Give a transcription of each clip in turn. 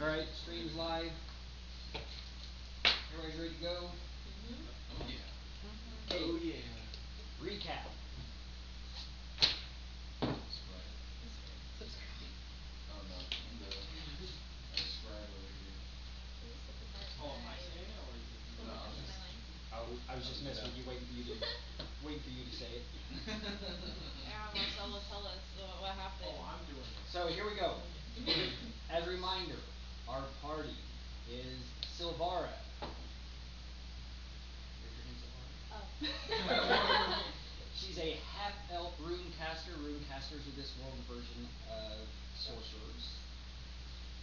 Alright, stream's live. Everybody's ready to go? Oh yeah. Hey, Oh yeah. recap. Subscribe. Subscribe. Oh no, I'm the scribe over here. Oh, am I saying it or is it you? No, I was just I was just messing with you, waiting for you to say it. Yeah, Marcella, tell us what happened. Oh, I'm doing it. So here we go. As a reminder, our party is Sylvara. Here's your name, Sylvara. Oh. She's a half-elf runecaster. Runecasters are this world version of sorcerers.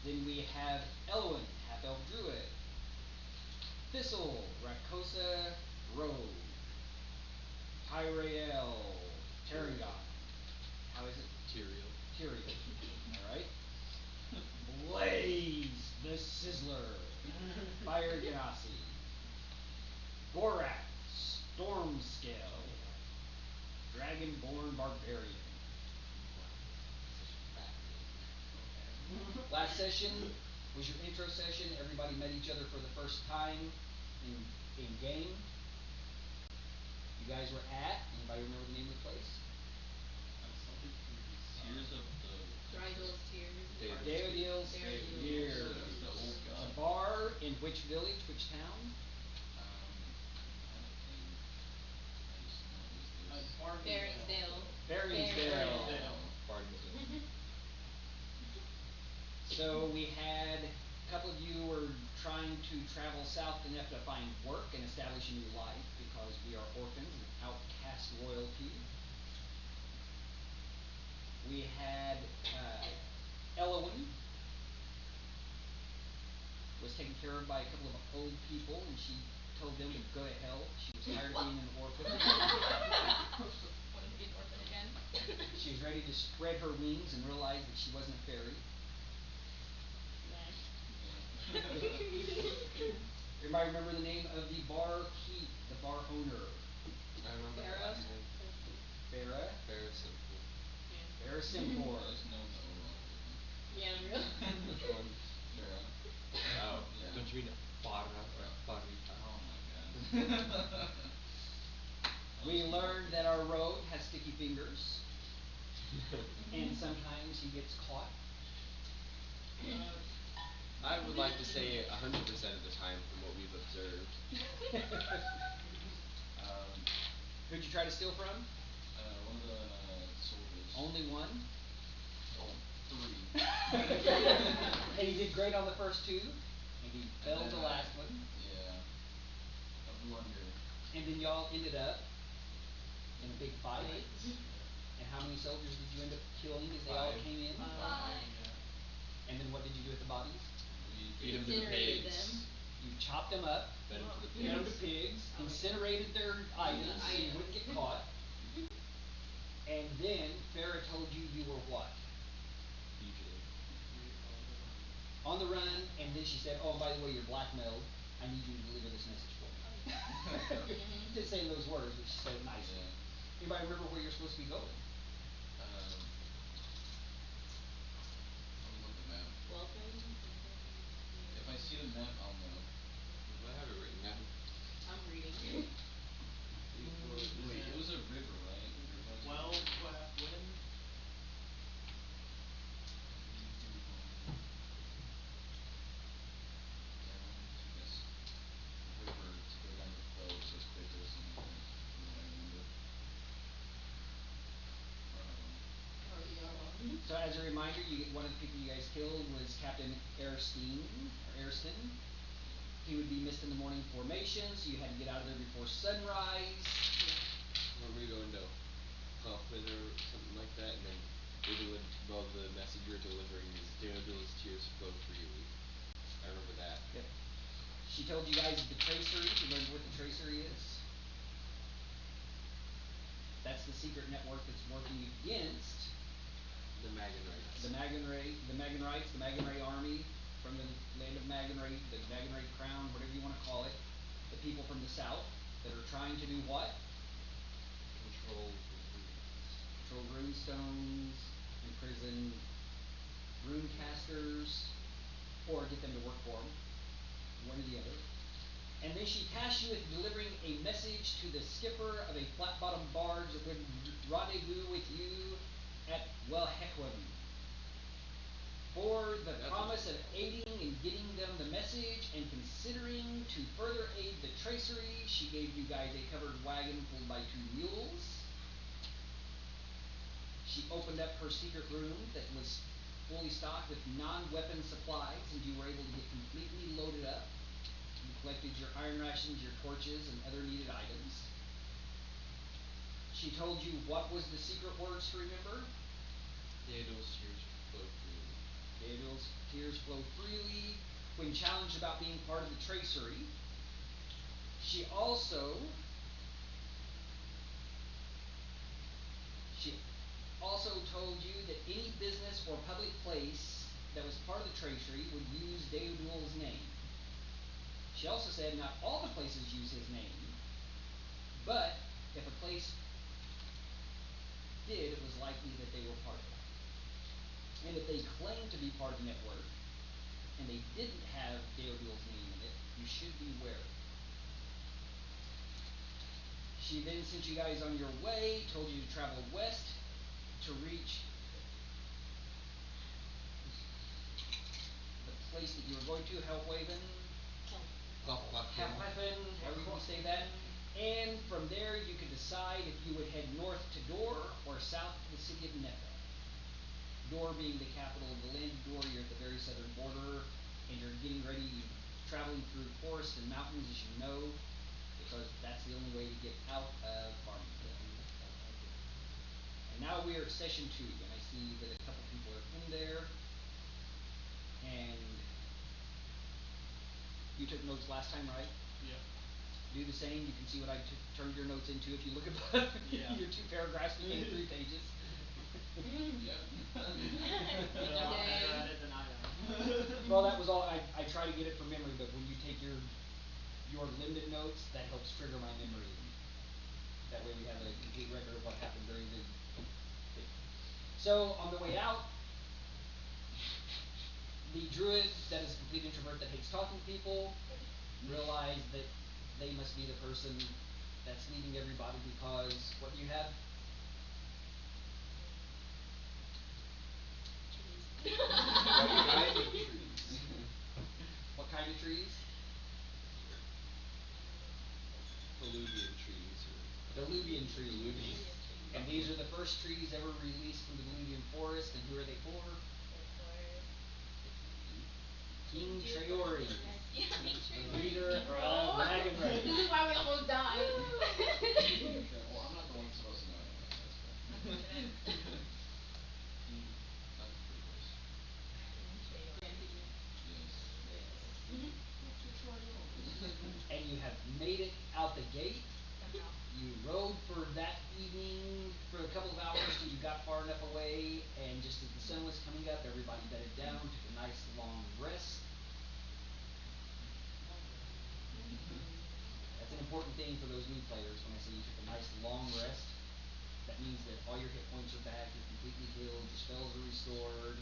Then we have Elowyn, half-elf druid. Thistle, Rakosa rogue. Tyrael, Tarragon. How is it? Tyrael. Alright. Blaze, the Sizzler. Fire Ganassi. Gorath, Stormscale. Dragonborn Barbarian. Last session was your intro session. Everybody met each other for the first time in game. You guys were at, anybody remember the name of the place? Something Tears of the Rydell's tears. Daredale's Tears. That's the old It's god. a bar in which village, which town? I just know it was this. Baronsdale. Baronsdale. So we had a couple of you were trying to travel south enough to find work and establish a new life because we are orphans and outcast royalty. We had Elowyn was taken care of by a couple of old people and she told them to go to hell. She was tired of being an orphan. Wanted to be an orphan again. She was ready to spread her wings and realize that she wasn't a fairy. Everybody remember the name of the bar keep, the bar owner? I remember the last name. Farah? Very simple. Farah Simpor. I just know the overall Yeah, really? Which one? Farah. Oh, Yeah. don't you mean Farah or Farita? Oh my god. We learned that our rogue has sticky fingers. And sometimes he gets caught. I would like to say 100% of the time from what we've observed. Who'd you try to steal from? One of the soldiers. Only one? Oh, 3. And he did great on the first 2. And he failed the last one. Yeah. A blunder. And then y'all ended up in a big fight. Fight. And how many soldiers did you end up killing as they all 5. came in? 5. And then what did you do with the bodies? We Feed them to the Incinerated pigs. them. You chopped them up, Fed them to the fed them to pigs. pigs, incinerated their items so you wouldn't get caught. And then Farah told you you were what? Fugitive. On the run, and then she said, oh, by the way, you're blackmailed. I need you to deliver this message for me. Didn't say those words, but she said it nicely. Yeah. Anybody remember where you're supposed to be going? Let me look at the map. If I see the map, I'll know. I have it written down. I'm reading. Wait, it was a river, right? Well, when? Yeah, I wanted to this river to go down to the boat so it's quicker or something like that. From what I remember. So as a reminder, one of the people you guys killed was Captain Ariston. He would be missed in the morning formation, so you had to get out of there before sunrise. Or we go into Hoffman or something like that, and then the message you're delivering is Daredevil's tears flow for you. I remember that. Yep. She told you guys the tracery. Do you remember what the tracery is? That's the secret network that's working against The the Magenrae. Magenrae army from the land of Magenrae, the Magenrae crown, whatever you want to call it. The people from the south that are trying to do what? Control Control runestones, imprison runecasters, or get them to work for him, one or the other. And then she tasked you with delivering a message to the skipper of a flat-bottomed barge that would rendezvous with you at Welheckwin. For the promise of aiding in getting them the message and considering to further aid the tracery, she gave you guys a covered wagon pulled by 2 mules. She opened up her secret room that was fully stocked with non-weapon supplies, and you were able to get completely loaded up. You collected your iron rations, your torches, and other needed items. She told you what was the secret words to remember. Theodul's tears flow freely. Theodul's tears flow freely when challenged about being part of the tracery. She also told you that any business or public place that was part of the tracery would use Theodul's name. She also said not all the places use his name, but if a place did, it was likely that they were part of it. And if they claimed to be part of the network, and they didn't have Theodul's name in it, you should be wary. She then sent you guys on your way, told you to travel west to reach the place that you were going to, Helwaven, Halfweapon, however you want to say that. And from there you could decide if you would head north to Dor or south to the city of Netha. Dor being the capital of the land of Dor, you're at the very southern border, and you're getting ready, traveling through forests and mountains, as you know, because that's the only way to get out of Farmington. And now we are at session 2, and I see that a couple people are in there. And you took notes last time, right? Yep. Do the same. You can see what I turned your notes into if you look above. Yeah. Your 2 paragraphs became 3 pages. Yep. You're a lot better at it than I am. Well, that was all. I try to get it from memory, but when you take your limited notes, that helps trigger my memory. That way we have a complete record of what happened during the thing. So, on the way out, the druid that is a complete introvert that hates talking to people realized that they must be the person that's leading everybody because what do you have? What kind of trees? What kind of trees? Deluvian trees or Deluvian trees. Deluvian. And these are the first trees ever released from the Deluvian forest, and who are they for? King Traori, the leader of Magenrae. This is why we almost died. Well, I'm not the one supposed to know anyway, so that's fair. That's pretty close. Yes. And you have made it out the gate. You rode for that evening for a couple of hours till you got far enough away, and just as the sun was coming up, everybody bedded down, took a nice long rest. That's an important thing for those new players. When I say you took a nice long rest, that means that all your hit points are back, you're completely healed, your spells are restored.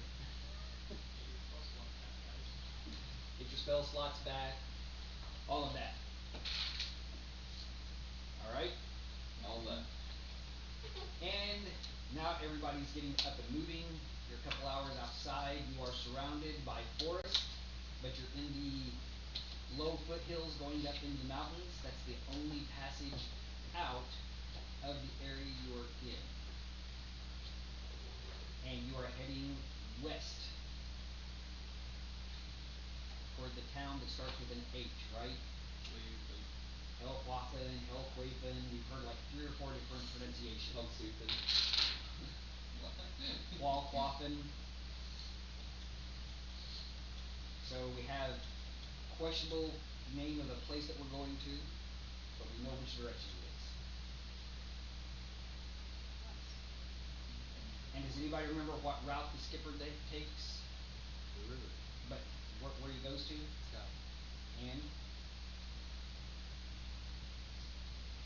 Get your spell slots back, all of that. Alright? All left. And now everybody's getting up and moving. You're a couple hours outside. You are surrounded by forest, but you're in the low foothills going up into the mountains. That's the only passage out of the area you're in. And you are heading west toward the town that starts with an H, right? Helwafen. We've heard like 3 or 4 different pronunciations. Walquafen. So we have questionable name of the place that we're going to, but we know which direction it is. And does anybody remember what route the skipper takes? The river. But where he goes to? South. And?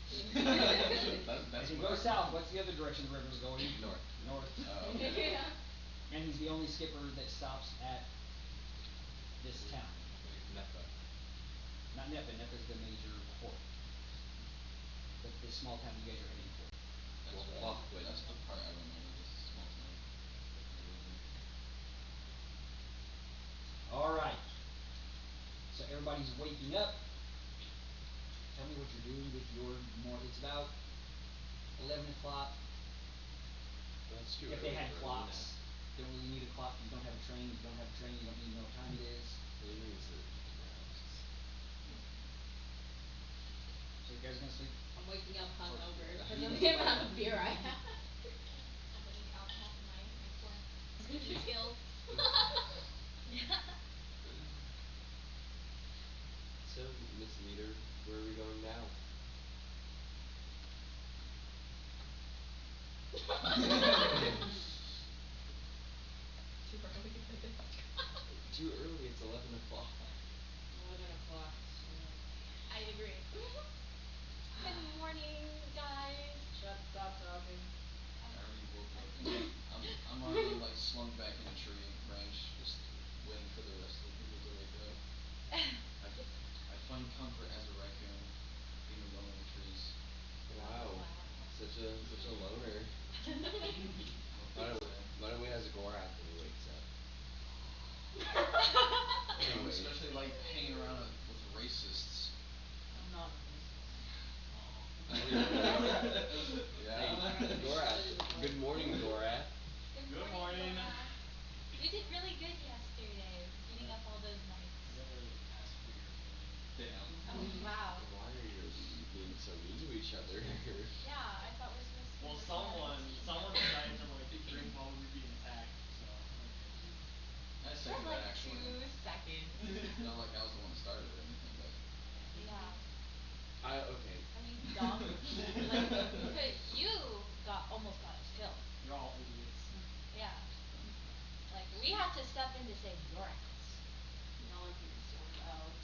That's As he where- goes south, what's the other direction the river's going? North. North. Okay. And he's the only skipper that stops at this town. Nepha. Not Nepha. Nepha's the major port. But this small town you guys are heading for. That's the part I remember. This small town. All right. So everybody's waking up. Tell me what you're doing with your It's about 11 o'clock. That's too If they early had for a clocks, don't really need a clock. You don't have a train. You don't have a train. You don't need to know what time it is. So you guys gonna sleep? I'm waking up hungover Or- because of the amount of beer I had. I'm putting alcohol for my poor speaking skills. So, Miss Leader, where are we going now? Too early for this. Too early, it's 11 o'clock. 11 o'clock is too early. I agree. Good morning, guys. Stop talking. I already woke up and I'm already like slung back in a tree branch, just waiting for the rest of the people to wake up. I find comfort as a raccoon, being alone in the trees. Wow. Such a loner. Why don't we ask Gorath when he wakes up? Especially like hanging around with racists. I'm not a Hey, Yeah. Gorath. Good morning, Gorath. Good morning, Gorath. You did really good yesterday, beating up all those knights. I never asked for your opinion. Damn. Oh wow. Why are you being so mean to each other? Yeah, I thought we're supposed to be Well, working on a team someone here. decided to like drink while we were being attacked, so okay. I For second that like actually. 2 seconds. Not like I was the one that started or anything, but Yeah. Okay. I mean, dumb. Like, you almost got us killed. You're all idiots. Yeah. Like, we had to step in to save your ass. Y'all are being so loud.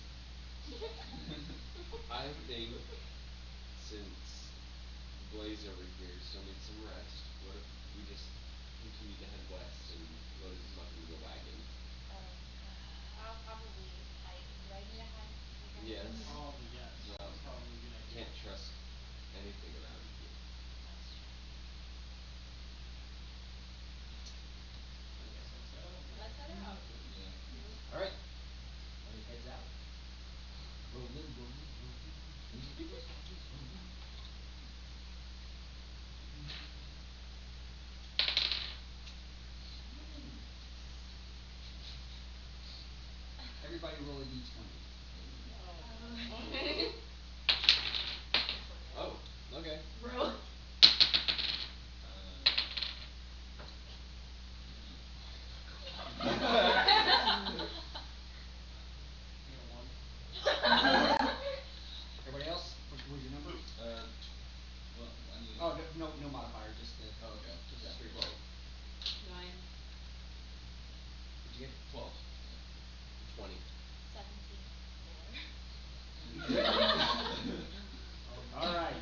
I think since Blaze over here still needs some rest, what if we just continue to head west and go to the wagon? I'll probably hide. Do I need to hide? Yes. Probably yes. Well, That's probably a good idea. can't trust anything around you. That's true. I guess Let's head out. Yeah. All right. Everybody heads out. Rolling. Everybody roll a d20. Oh. Oh, okay. Bro. I got a 1. Everybody else? What was your number? Well, I need. Oh, no modifier, just the Oh, okay. just the Yeah, straight 12. roll. 9. What'd you get? 12. 20. 17. 4. All right.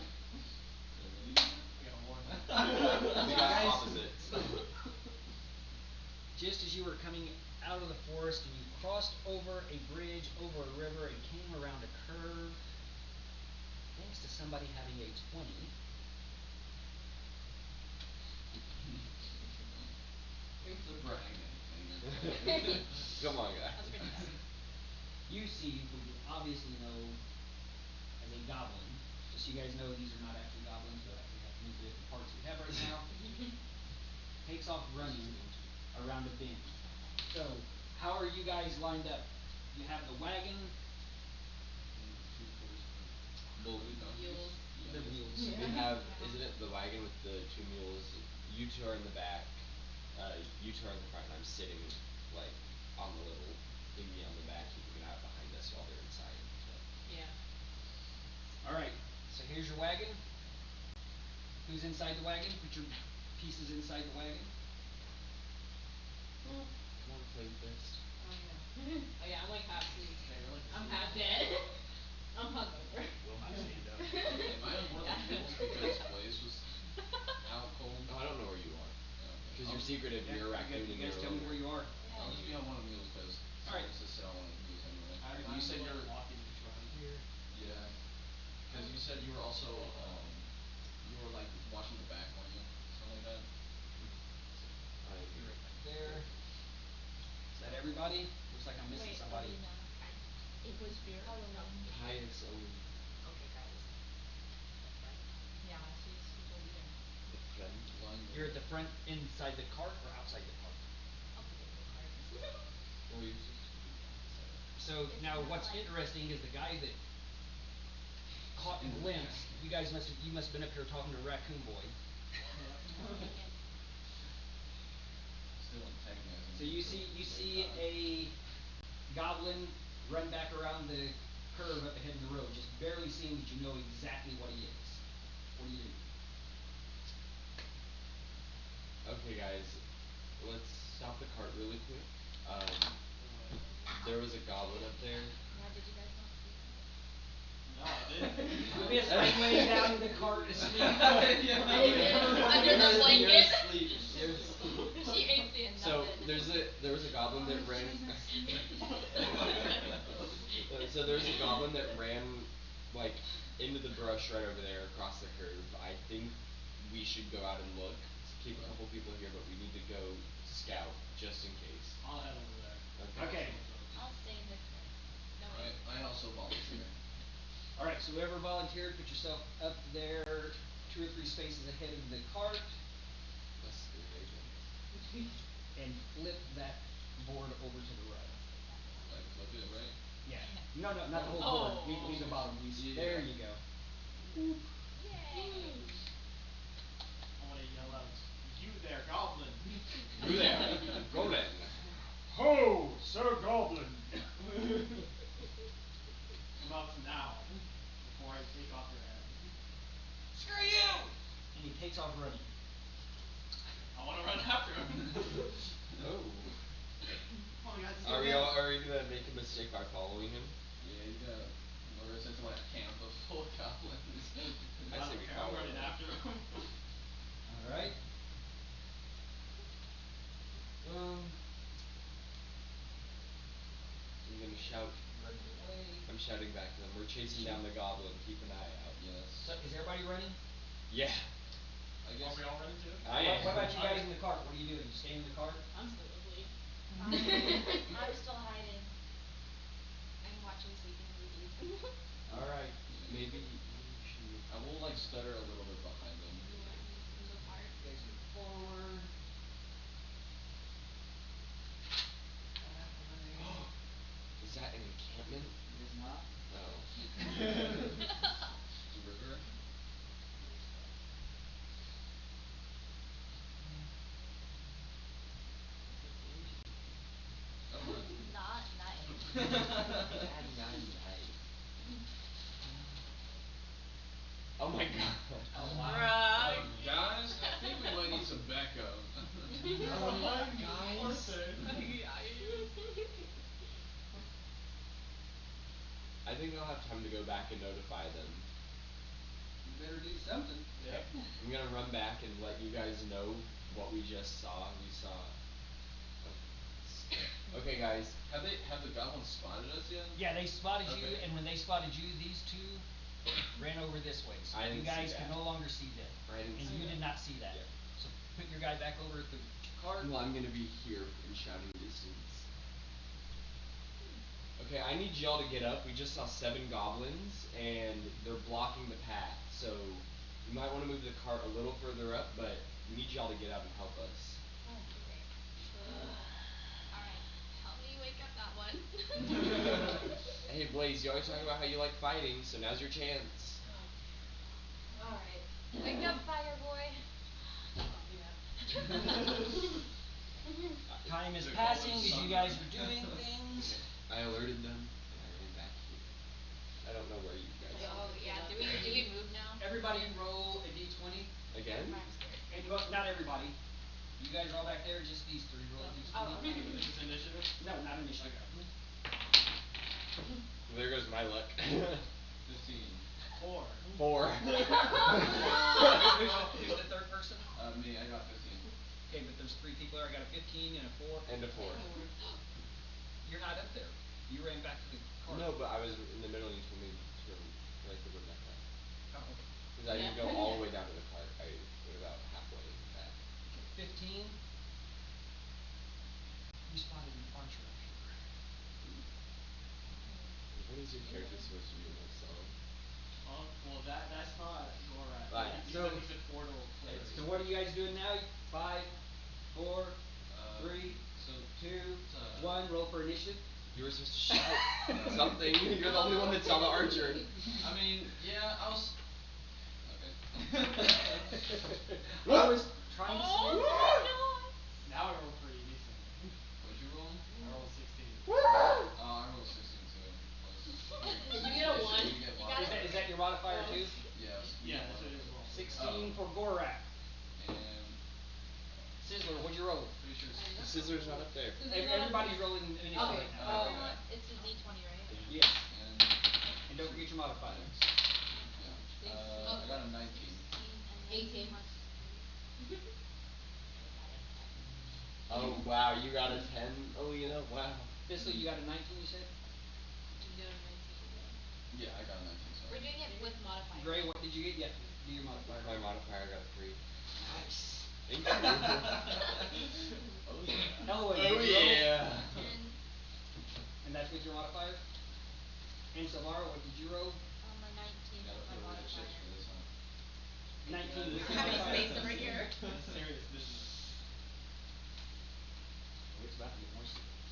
I got a 1. We got Guys. opposites. Just as you were coming out of the forest and you crossed over a bridge, over a river, and came around a curve, thanks to somebody having a 20, It's a brag thing. Come on, guys. That's pretty good. you see what you obviously know as a goblin. Just so you guys know, these are not actually goblins. We'll actually have to move to different parts we have right now. Takes off running around a bend. So, how are you guys lined up? You have the wagon. Well, Mules. The mules. we have, isn't it the wagon with the 2 mules? You two are in the back. You two are in the front, and I'm sitting like on the little thingy on the back, keeping it out behind us while they're inside. So. Yeah. All right. So here's your wagon. Who's inside the wagon? Put your pieces inside the wagon. Come on, Flame Fist. Oh yeah. Oh yeah, I'm like half asleep. Yeah, you're like I'm asleep. half dead. I'm hungover. Will not stand up. Am I on one of the mules because Blaze was out cold? Oh, I don't know where you are. Oh, okay. Because you're secretive, Yeah, you're a raccoon you and guys you're a tell me loner. where you are. I'll just be on one of Mule's because Alright. someone says sit on one of Mule's anyway. I And you said remember you're walking around here. yeah. Because you said you were also you were like watching the back, weren't you? Something like that. You're right there. Is that everybody? Looks like I'm missing Wait, somebody. Alina. It was beer. Caius only Okay, Caius. That's right. Yeah, she's over there. the friend. Blind You're at the front inside the cart or outside the cart? I'll put it in the cart. Well, you're supposed to be outside. So now what's interesting is the guy that caught and glimpsed, you must have been up here talking to Raccoon Boy. Still antagonizing. So you see a goblin run back around the curve up ahead of the road, just barely seeing that you know exactly what he is. What do you do? Okay, guys, let's stop the cart really quick. There was a goblin up there. Yeah, did you guys not see that? No, I didn't. Miss, I'm laying down in the cart asleep. Under the blanket. You're asleep. She ain't seeing So nothing. there was a goblin that ran. So there's a goblin that ran like into the brush right over there across the curve. I think we should go out and look. Keep a couple people here, but we need to go scout just in case. I'll head over there. Okay. I'll stay in the cart. No wait. I also volunteer. Alright, so whoever volunteered, put yourself up there 2 or 3 spaces ahead of the cart That's the agent. and flip that board over to the right. Like flip it, right? Yeah. No, not the whole board. Leave the bottom piece. Yeah. There you go. Yay. I wanna yell out, you there, goblin. You there, goblin. Ho, Sir Goblin. Come out now, before I take off your head. Screw you! And he takes off running. I wanna run after him. Oh. Come on, guys, let's Are go we get him. gonna make a mistake by following him? Yeah, you gotta lure us into like a camp of full goblins. I say we I'm follow running him. after him. Alright. I'm gonna shout. Running away. I'm shouting back to them. We're chasing down the goblin. Keep an eye out. Yes. So, is everybody running? Yeah. I guess Are we all running too? I am. What about you guys in the cart? What are you doing? You staying in the cart? I'm still asleep. I'm still hiding. I'm watching Sleeping Beauty. Alright. Maybe we should. I will like stutter a little bit behind them. In the cart. You guys move forward. Is that an encampment? It is not. Oh. River. Oh, Not nice. Oh my god. Oh wow. guys, I think we might need some backup. Oh my guys. I think I'll have time to go back and notify them. You better do something. Yep. I'm gonna run back and let you guys know what we just saw. We saw. Okay, guys. Have the goblins spotted us yet? Yeah, they spotted you, Okay. and when they spotted you, these two ran over this way. So I you didn't guys see can that. no longer see them. I didn't and see you that. did not see that. Yeah. So put your guy back over at the cart. Well, I'm gonna be here in shouting distance. Okay, I need y'all to get up. We just saw 7 goblins, and they're blocking the path. So you might want to move the cart a little further up, but we need y'all to get up and help us. Oh, okay. Alright. Help me wake up that one. Hey, Blaze, you always talk about how you like fighting, so now's your chance. Alright. Wake up, fire boy. Time is They're passing calling as you guys are doing things. I alerted them, and I ran back here. I don't know where you guys Oh are. yeah, do we move now? Everybody roll a d20. Again? And well, not everybody. You guys are all back there, just these 3 roll a d20. Oh, okay. Is this initiative? No, not initiative. Well, there goes my luck. 15. 4. 4. Who's the 3rd person? Me, I got 15. Okay, but there's 3 people there. I got a 15 and a 4. And a 4. You're not up there. You ran back to the cart. No, but I was in the middle and you told me to turn like the room back up. Oh, okay. Cause I didn't go all the way down to the cart. I went about halfway back. Okay, 15. You spotted an archer up here. What is your character supposed to be in this song? Well that's not Gorath. Right. He's So a portal cleric. So what are you guys doing now? 5, 4, 3, So 2, it's 1. Roll for initiative. You were supposed to shout something. You're the only one that saw the archer. I mean, yeah, I was okay. I was trying to Oh see. my Now I roll pretty decent. What'd you roll? I rolled 16. I rolled 16 too. Plus Did you get a 1? You get You one. got Is that your modifier too? Yes. Yeah, that's what it is as well. 16 for Gorath. And Sizzler, what'd you roll? pretty sure The Sizzler's not up there. Everybody's rolling initiative Okay. right now. It's a D20, right? Yes. and And don't forget your modifier. yeah. I got a 19. 18. Oh wow, you got a 10, Alina? Wow. Thistle, you got a 19, you said? Yeah, I got a 19, We're sorry. doing it with modifiers. Gray, what did you get? Yeah, do your modifier. My modifier got a 3. Nice. Thank you. Oh yeah. Elowyn, Oh what'd you roll? yeah. 10. And that's with your modifier? And Sylvara, what did you roll? A 19 Gotta with put my away the chips modifier. for this, huh? 19 with your How many modifier. space over here? Serious business. Oh, it's about to get more serious.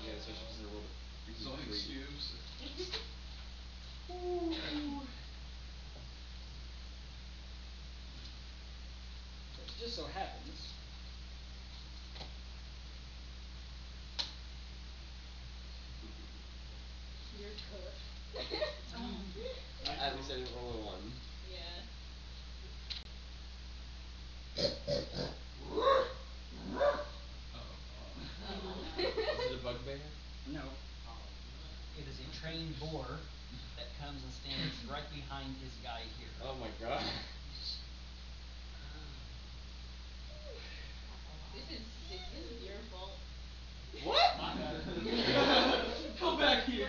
Yeah, especially because I rolled a So freaking many 3. cubes. It just so happens You're cooked. At least I didn't roll a 1. Yeah. Is it a bugbear? no. It is a trained boar that comes and stands right behind his guy here. Oh my god. This is your fault. What? Come back here.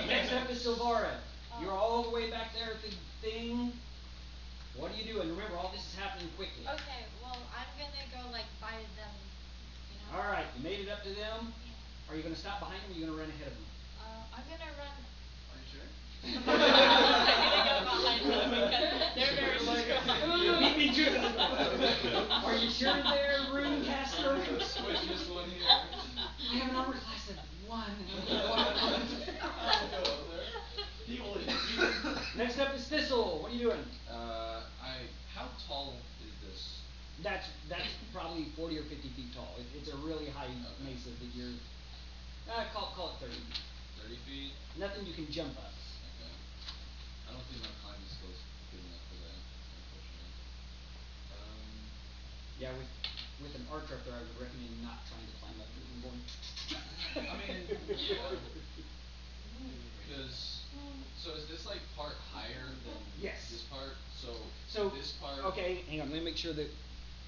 Next up is Sylvara. You're all the way back there at the thing. What are you doing? Remember, all this is happening quickly. Okay, well I'm gonna go like by them, you know? Alright, you made it up to them. Yeah. Are you gonna stop behind them or are you gonna run ahead of them? I'm gonna run. Are you sure? I'm gonna go behind them because they're very strong. Beat me to it. Are you sure they're runecaster? Switch this one here. I have an armor class of 1. I'll go there. Next up is Thistle. What are you doing? How tall is this? That's probably 40 or 50 feet tall. It's a really high mesa that you're. Call it 30. 30 feet? Nothing you can jump up. Okay. I don't think my climbing skill's good enough for that, unfortunately. Yeah, with an archer up there, I would recommend not trying to climb up and going. I mean, yeah. Because, so is this like part higher than Yes. this part? So this part. Okay, hang on. Let me make sure that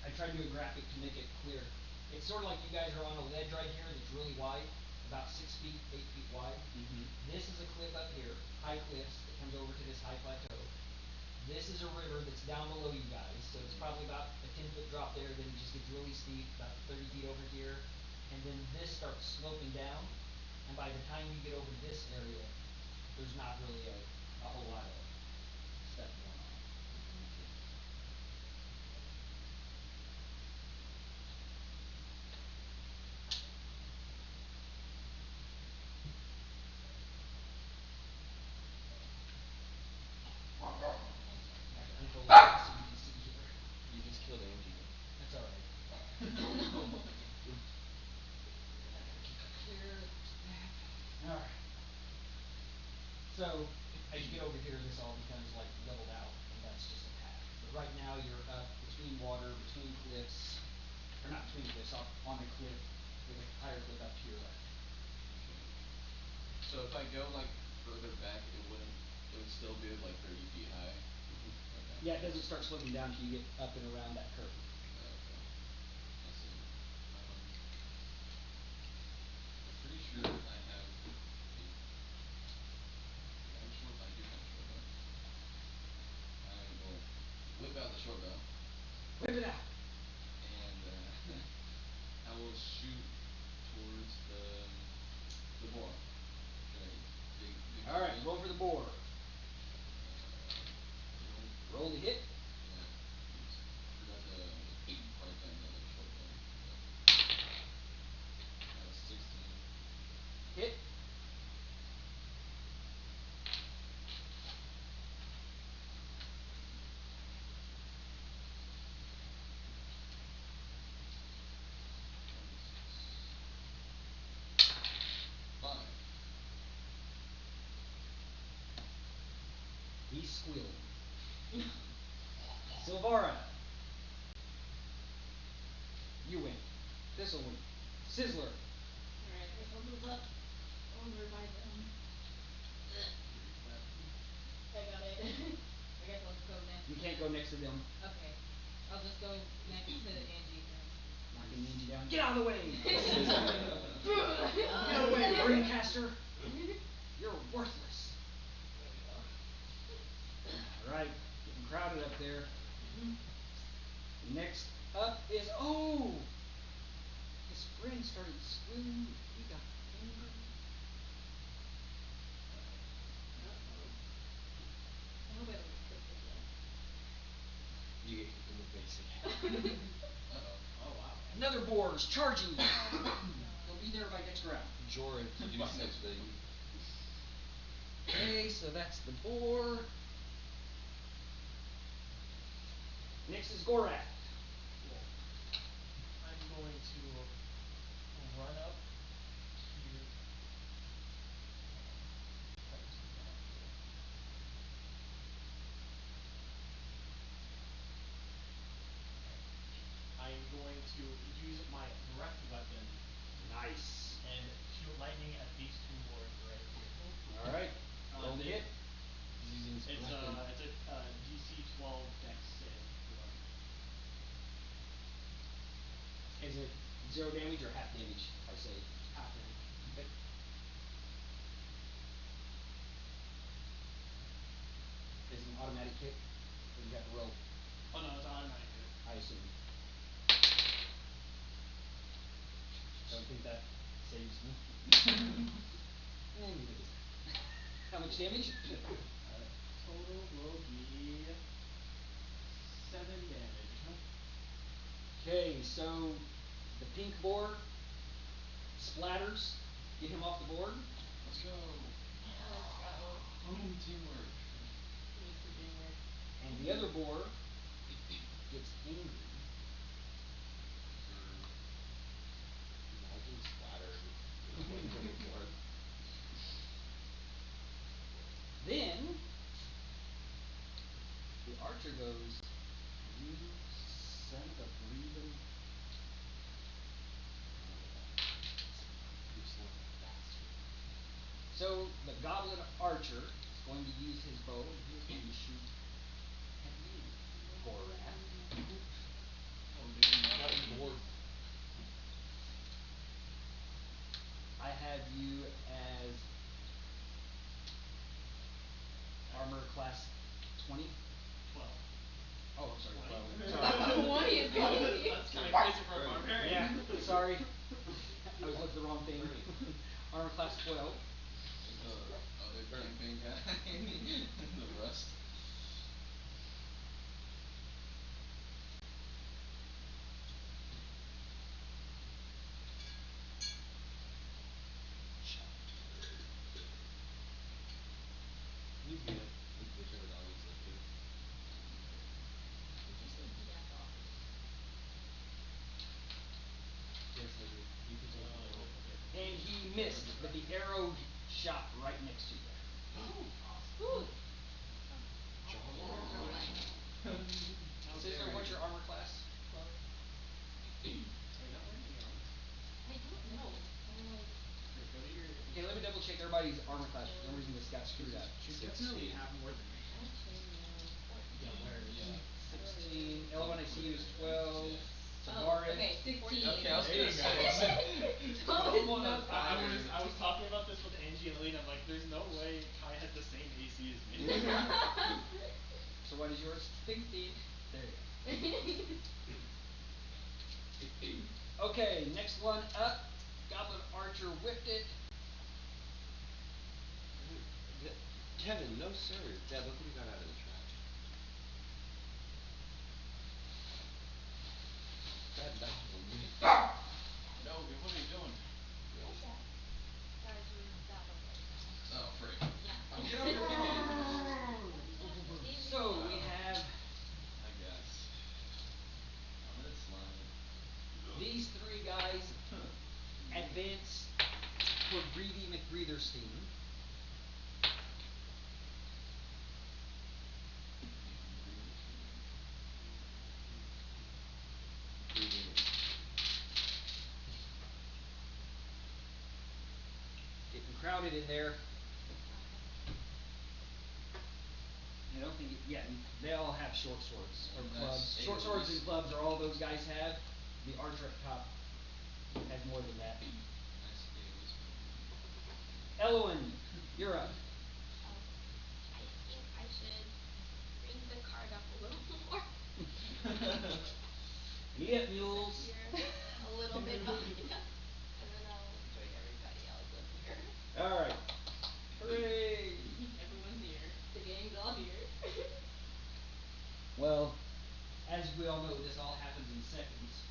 I tried to do a graphic to make it clear. It's sort of like you guys are on a ledge right here that's really wide, about 6 feet, 8 feet wide. Mhm. This is a cliff up here, high cliffs that comes over to this high plateau. This is a river that's down below you guys, so it's probably about a 10-foot drop there. Then it just gets really steep, about 30 feet over here, and then this starts sloping down. And by the time you get over to this area, there's not really a whole lot of stuff going on. I have to unfold this so you can see here. You just killed Angie. That's alright. Alright. So, as you get over here, this all becomes like leveled out, and that's just a path. But right now, you're up between water, between cliffs, or not between cliffs, off on a cliff with a higher cliff up to your left. So if I go like further back, it would still be like 30 feet high. Okay. Yeah, it doesn't start sloping down until you get up and around that curve. Okay. Sylvara. You win. Thistle win. Sizzler. Alright, I'll move up over by them. I got it. I guess I'll go next. You can't go next to them. Okay. I'll just go next to Angie then. Knocking Angie down. Get out of the way! Get out of the way, broomcaster! You're worthless. Alright, getting crowded up there. Next up is his friend started squealing. He got angry. I hope I don't get hit again. You get hit in the face again. Oh wow. Another boar is charging you. He'll be there by next round. Jorah, do such thing. Okay, so that's the boar. Next is Gorath. Cool. I'm going to run up here. I'm going to use my breath weapon Nice. and shoot lightning at these two boards right here. Alright. Roll the hit. He's using his It's weapon. a DC 12 dex save for them. Is it 0 damage or half damage, if I say? Half damage. Okay. Is it an automatic hit? Or do you have to roll? Oh no, it's automatic hit. I assume. Don't think that saves me. Neither does that. How much damage? Total will be 7 damage. Okay, so the pink boar splatters. Get him off the board. Let's go. Let's go. Boom, teamwork. Mr. Teamwork. And the other boar gets angry. Imagine splattering from the board. Then the archer goes, "You son of a breathing." You son of a bastard. So the goblin archer is going to use his bow and he is going to shoot at you, Gorath. Oh dude, not your board. I have you as armor class 20. 12. Oh, I'm sorry, 20. 12. 20 is good. That's kinda crazy for a barbarian. Yeah, sorry. I was looking at the wrong thing. Armor class 12. The other camping guy. The rust. You get it. Whichever dog is looking. Yeah, dog. Yes, I do. You can take the roll. And he missed, but the arrow shot right next to you. Woo. Sizzler, what's your armor class? 12. Are you not wearing any armor? I don't know. I'm like Here, go to your Okay, let me double check everybody's armor class. For some reason this got screwed up. You definitely 16. have more than me. actually no. Yeah, where? Yeah. 16. Elowyn, I see you as 12. Yeah. Oh, Sylvara. okay, 16. Okay, I was There you gonna go. say. Twelve is not I was talking about this with Angie and Lena. I'm like, there's no way Kai has the same AC as me. So what is yours? 16. There you go. Okay, next one up. Goblin archer whipped it. Kevin, no sir. Dad, look what he got out of the trash. That's for me. No, what are you doing? Hi, Dad. Guys, we're in battle right now. Oh, frick. Yeah. Oh, get off your phone. So we have I guess. I'll let it slide. these three guys advance for Greedy McBreatherstein. crowded in there. I don't think yeah, they all have short swords or clubs. Nice. Short swords and clubs are all those guys have. The archer up top has more than that. Nice AoE spell. Elowyn, you're up. Oh. I think I should bring the card up a little more. Yep, mules. Here. A little bit up, yeah. And then I'll join everybody else up here. Alright. Hooray! Everyone's here. The gang's all here. Well, as we all know, this all happens in seconds.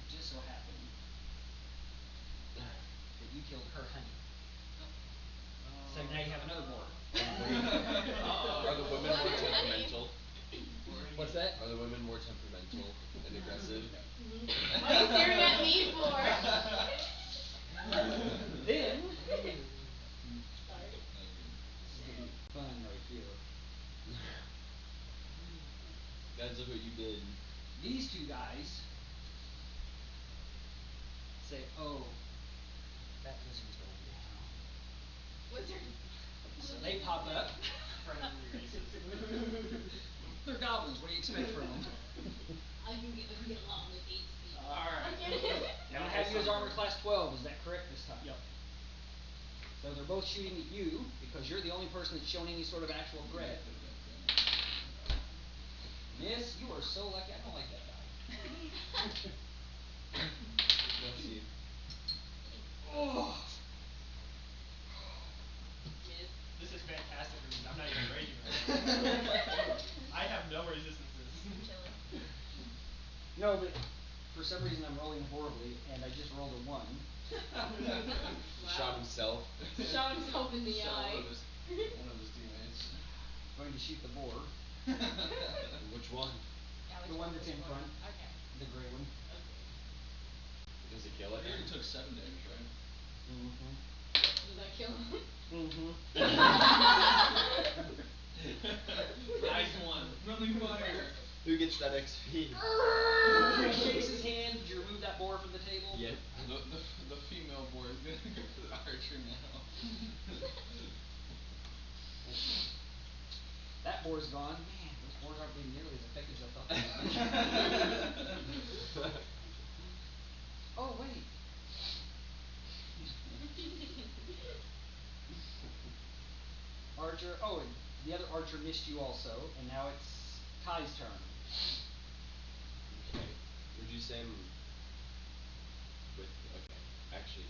It just so happened that you killed her honey. So now you have another boar. Are the women more temperamental? What's that? Are the women more temperamental and aggressive? What are you staring at me for? Then Sorry. this is gonna be fun right here. Guys, look what you did. These two guys say, oh, that wizard's going down. Wizard. So they pop up. Friendly races. They're goblins, what do you expect from them? I can get along with HP. Alright. Now I have you as armor class 12, is that correct this time? Yep. So they're both shooting at you, because you're the only person that's shown any sort of actual threat. Miss, you are so lucky, I don't like that guy. Let's see. Oh. Miss. This is fantastic for me. I'm not even raging right now. I have no resistances. Chilling. No, but for some reason I'm rolling horribly, and I just rolled a 1. Shot himself. Shot himself in the Shot eye. one of his teammates. Going to shoot the boar. Which one? Yeah, The one that's in front. Okay. The gray one. Okay. Does it kill I it? think he took 7 damage, right? Mm-hmm. Does that kill him? Mm-hmm. Nice one. Friendly fire. Who gets that XP? He shakes his hand. Did you remove that boar from the table? Yep. The female boar is gonna go for the archer now. That boar's gone. Man, those boars aren't being nearly as effective as I thought they would be. Oh, wait. Archer. Oh, and the other archer missed you also, and now it's Kai's turn. Okay. Would you say I'm with okay. Actually,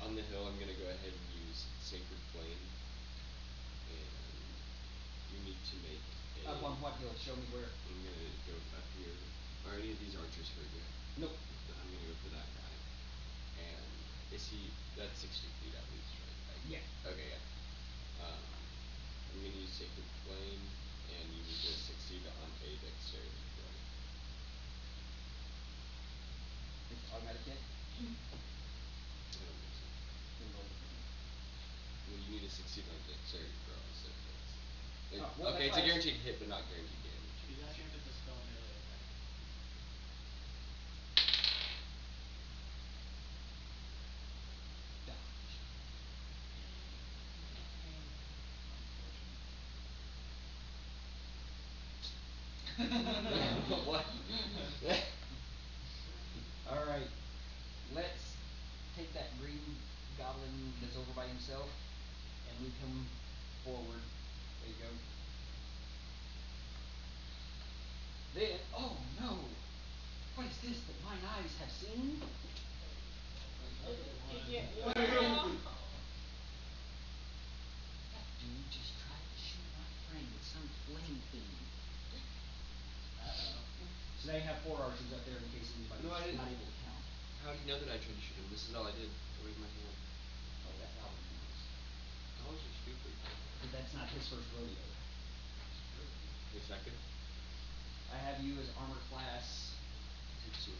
on the hill I'm gonna go ahead and use Sacred Flame. And you need to make a Up on what hill? Show me where. I'm gonna go up here. Are any of these archers hurt yet? Nope. I'm gonna go for that guy. And is he that's 60 feet at least, right? Yeah. Okay, yeah. I'm gonna use Sacred Flame and you need to succeed on a dexterity throw. It's automatic hit. I don't think so. Then roll it. Well, you need to succeed on a dexterity throw instead of dex. Oh, well, Okay, that's it's a why I guaranteed hit but not guaranteed damage. He's asking if it's a spell melee attack. Dodge. What? Alright. Let's take that green goblin that's over by himself and move him forward. There you go. Then, oh no! What is this that mine eyes have seen? That dude just tried to shoot my friend with some flame thing. Uh-oh. So now you have 4 archers up there in case anybody's No, I didn't. not able to count. How do you know that I tried to shoot him? This is all I did. I waved my hand. Oh, that's goblin numbers. Dollars are stupid. But that's not his first rodeo. Your second? I have you as armor class. Take 2.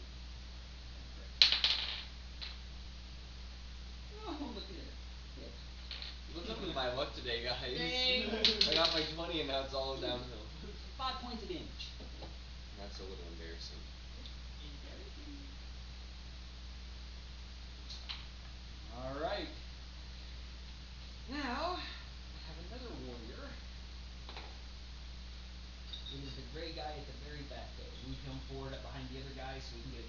Oh, look at it. Hit. Look at my luck today, guys. Dang. I got my 20 and now it's all downhill. 5 points of damage. That's a little embarrassing. Alright.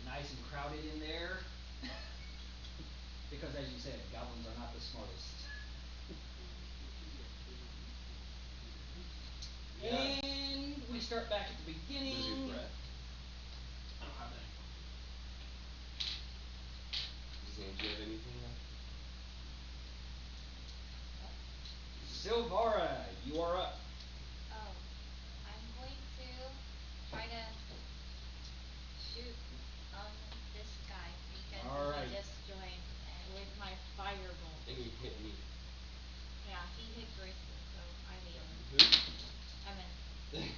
nice and crowded in there. Because as you said, goblins are not the smartest. Yeah. And we start back at the beginning. Lose your breath. I don't have that anymore. Does Angie have anything left? Sylvara, you are up. Oh, I'm going to try to shoot this guy because Alright. he just joined with my firebolt. And he hit me. Yeah, he hit Grayson, so I hate him. Who? I meant 15.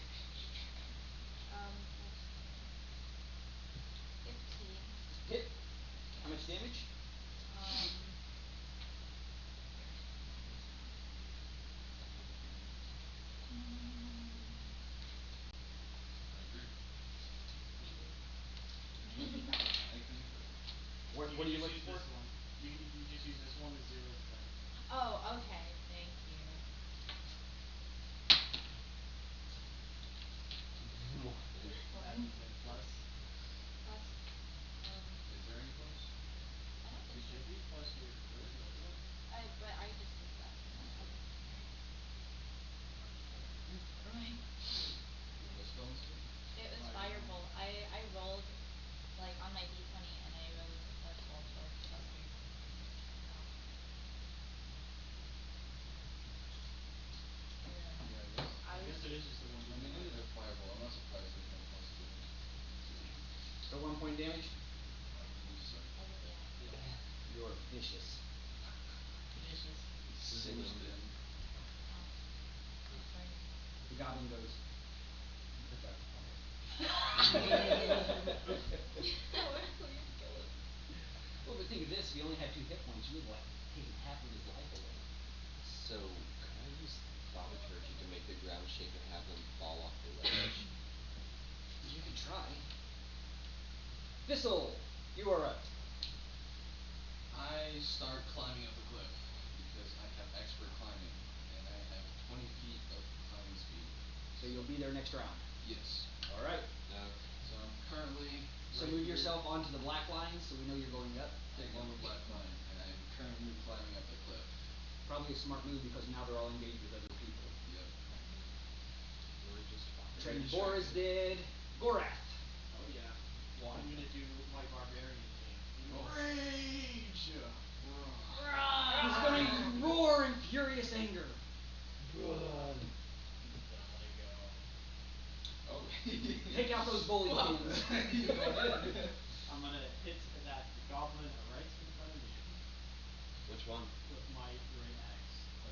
Hit. How much damage? What You are can you just looking use for? this one. You just use this one to zero the thing. Oh, okay, thank you. That is a plus. Plus, Is there any plus? I don't It think so. should be plus your current, isn't it? But I just did that. Okay. Never mind. What spell is it? It was firebolt. I rolled like on my D20 and I rolled a +12 or +3. Yeah, I guess it is just a one. I mean, it is a fireball. I'm not surprised there's no plus to it. So 1 point damage? I believe so. Yeah. You're vicious. Vicious. Singed in. Oh. I'm sorry. The goblin goes, "You put that fire." Well, but think of this, if you only had 2 hit points, you would have taken half of his life away. So, can I use thaumaturgy to make the ground shake and have them fall off the ledge? You can try. Thistle, you are up. I start climbing up the cliff because I have expert climbing and I have 20 feet of climbing speed. So you'll be there next round. Yes. Alright. So I'm currently So right move here. yourself onto the black line so we know you're going up. I'm on the black line and I'm currently climbing up the cliff. Probably a smart move because now they're all engaged with other people. Yep. We're just Very Boar is distracted. dead. Gorath. Oh yeah. Well, I'm gonna do my barbarian thing. Rage! He's going to roar in furious anger. Then I'm gonna go. Oh. Take out those bowling pins. Go ahead. I'm gonna hit that goblin right in front of me Which one? with my great axe. The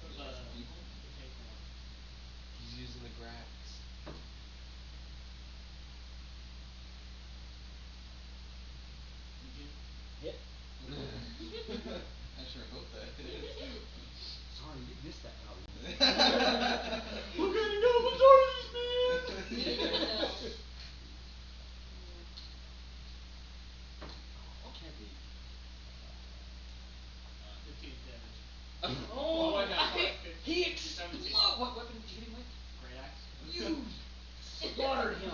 evil? The pink one. He's using the grass. Hit. I sure hope that hits. Sorry, you missed that goblin. What kind of goblins are these, man? Oh, can't be. 15 damage. Oh, wait, no, sorry, he 17. exploded. What weapon did you hit him with? Great axe. You slaughtered him.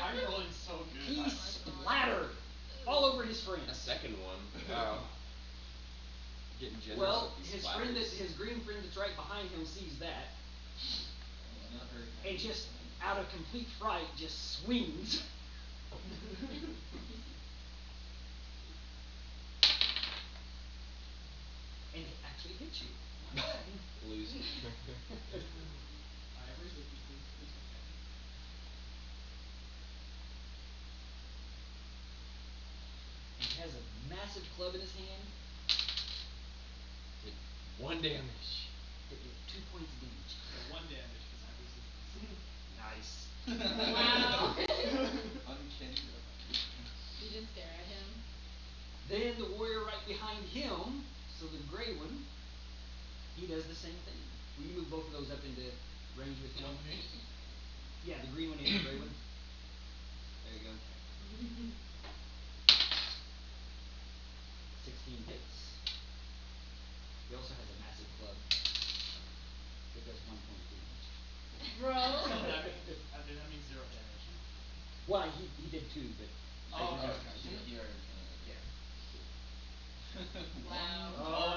I'm rolling so good. He splattered all over his friend. A second one. Wow. Getting generous Well, with these his splatters. friend his green friend that's right behind him sees that. He's not very And kind. just out of complete fright just swings. And it actually hits you. Loser. I have resistances. It's okay. He has a massive club in his hand. Did 1 damage. Hit you with 2 points of damage. So 1 damage because I have resistance. Nice. Wow. Uncanny dodge. You just stare at him. Then the warrior right behind him, so the gray one, he does the same thing. Will you move both of those up into range with him? Yeah, the green one and the gray one. There you go. 16 hits. He also has a massive club. It does 1 point of damage. Bro. That means Well, he did too, but Oh, okay. He already yeah. Wow. Oh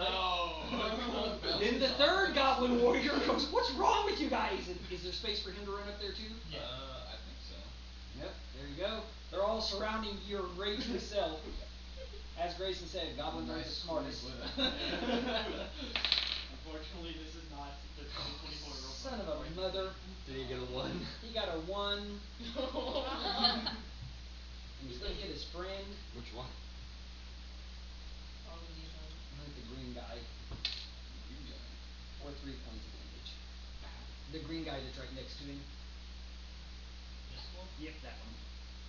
no. Then the third goblin warrior goes, "What's wrong with you guys?" And is there space for him to run up there too? Yeah. I think so. Yep, there you go. They're all surrounding your raging self. As Grayson said, goblins aren't the Nice smartest. squeeze with Unfortunately, this is not the 2024 role. Son of a mother. Did he get a 1? He got a 1. And he's gonna hit his friend. Which one? Probably I think the green guy. Green guy. Or 3 points of damage. The green guy that's right next to him. This one? Yep, that one.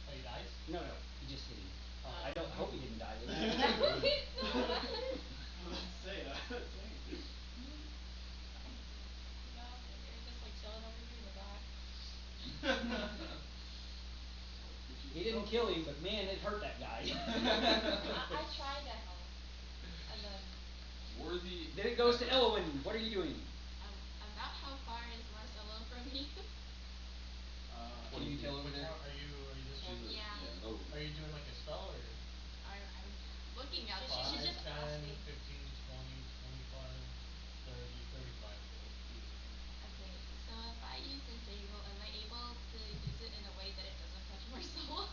Oh, he dies? No, he just hit him. Oh. I hope he didn't die. I was about to say, dang. No, they're just like chilling over here in the back. He didn't kill him, but man, it hurt that guy. I tried to help. And then Worthy. Then it goes to Elowyn. What are you doing? about how far is Marcelo from me? Can you tell over Which there? one are you this one? Yeah. Oh. Are you doing like a spell or? I'm looking at it. She's 5, just 10, asking. 15, 20, 25, 30, 35. Okay, so if I use Disable, am I able to use it in a way that it doesn't touch Marcelo?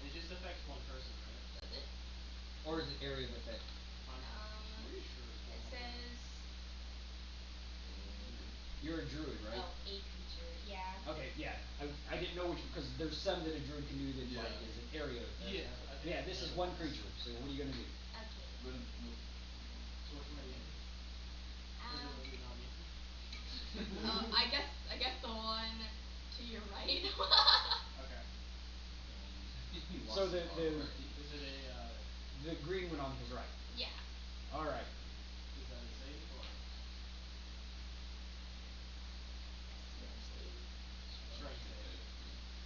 It just affects one person, right? Does it? Or is it area of effect? I'm pretty sure it's It one. says You're a druid, right? oh, a creature, yeah. Okay, yeah. I didn't know which, because there's some that a druid can do that like Yeah. is an area of effect. Yeah, I think Yeah, this is one creature. So what are you gonna do? Okay. So which one are you in? Was it not me? I guess the one to your right. Okay. He wants So to talk already. Is it a the green one on his right. Yeah. All right. is that a save or? Strength save.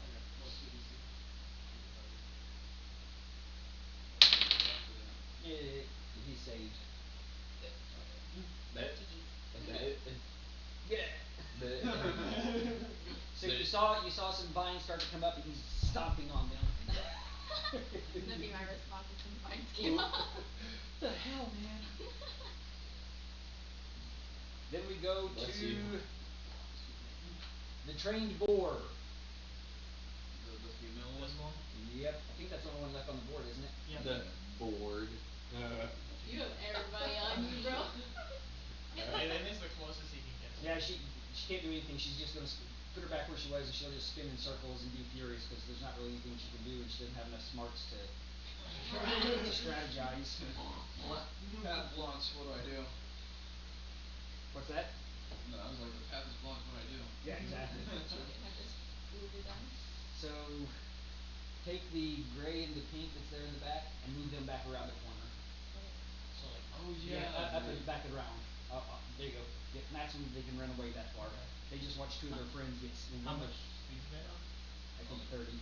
Okay, what's the DC? He saved. That. Yeah. So you saw some vines start to come up, and he's stomping on them. That'd be my response if some vines came up. The hell, man. Then we go Bless to you. the trained boar. The female This one? Yep, I think that's the only one left on the board, isn't it? Yeah. The board. You have everybody on you, bro. It is the closest he can get. Yeah, she can't do anything. She's just gonna put her back where she was, and she'll just spin in circles and be furious because there's not really anything she can do, and she doesn't have enough smarts to strategize. Path blocks, what do I do? What's that? No, I was like, the path is blocked, what do I do? Yeah, exactly. She can have this Uber done. So take the gray and the pink that's there in the back and move them back around the corner. So like Oh Up and back and around. There you go. Yep, maximum they can run away that far. They just watch 2 of their friends get how much speed do they have? I think 30.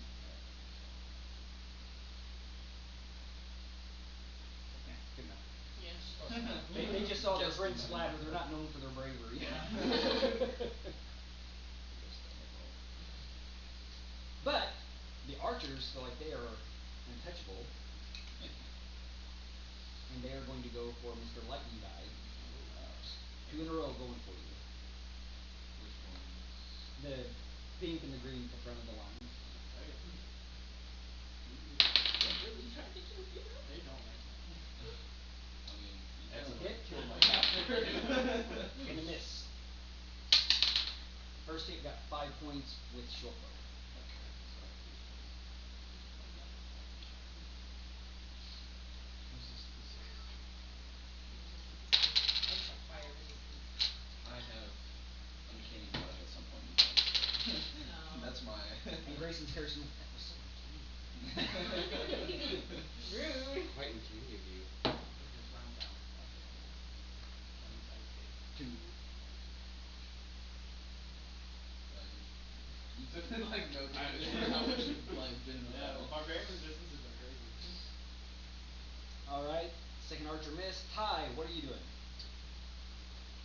Yeah, good enough. Yes. They just saw their Just friends enough. splatter. They're not known for their bravery. But the archers feel like they are untouchable, and they are going to go for Mr. Lightning Guy. 2 in a row going for you. Which ones? The pink and the green at the front of the line. They don't like that. I mean, you That's kinda a hit. like killed my captor. And a miss. First hit got 5 points with short bow. It's a fire resistance. I have uncanny valley at some point in time, so Oh. that's my And Grayson's cursing. That was so uncanny. Rude. Quite uncanny of you. It just rounds out. At least I escaped. 2. You took like no damage for how much you've like been in the Yeah, battle. barbarian resistance has been crazy. Alright, second archer missed. Ty, what are you doing?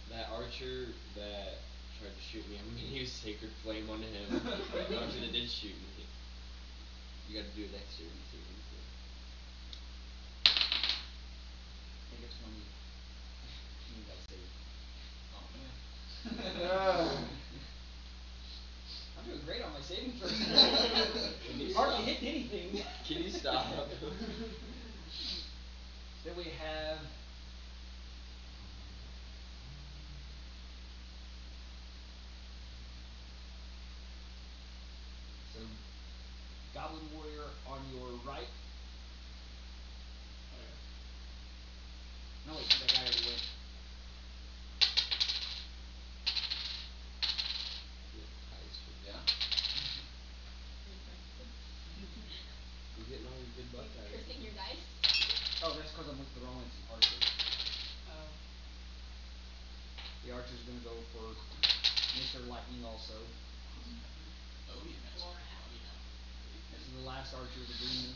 That archer that tried to shoot me, I'm gonna use Sacred Flame on him. The archer that did shoot me. You gotta do a dexterity saving throw. I think it's 20. You gotta save. Oh man. I'm doing great on my saving throws. Can you Hardly stop? hitting anything. Can you stop? Then we have so Goblin Warrior on your right. Oh yeah. No wait, that guy already went. Yeah? You're getting all your good luck out of it. Cursing your dice? Oh, that's because I'm with the wrong archer. Oh. The archer's gonna go for Mr. Lightning also. Oh yeah. Gorath. This is the last archer, the green.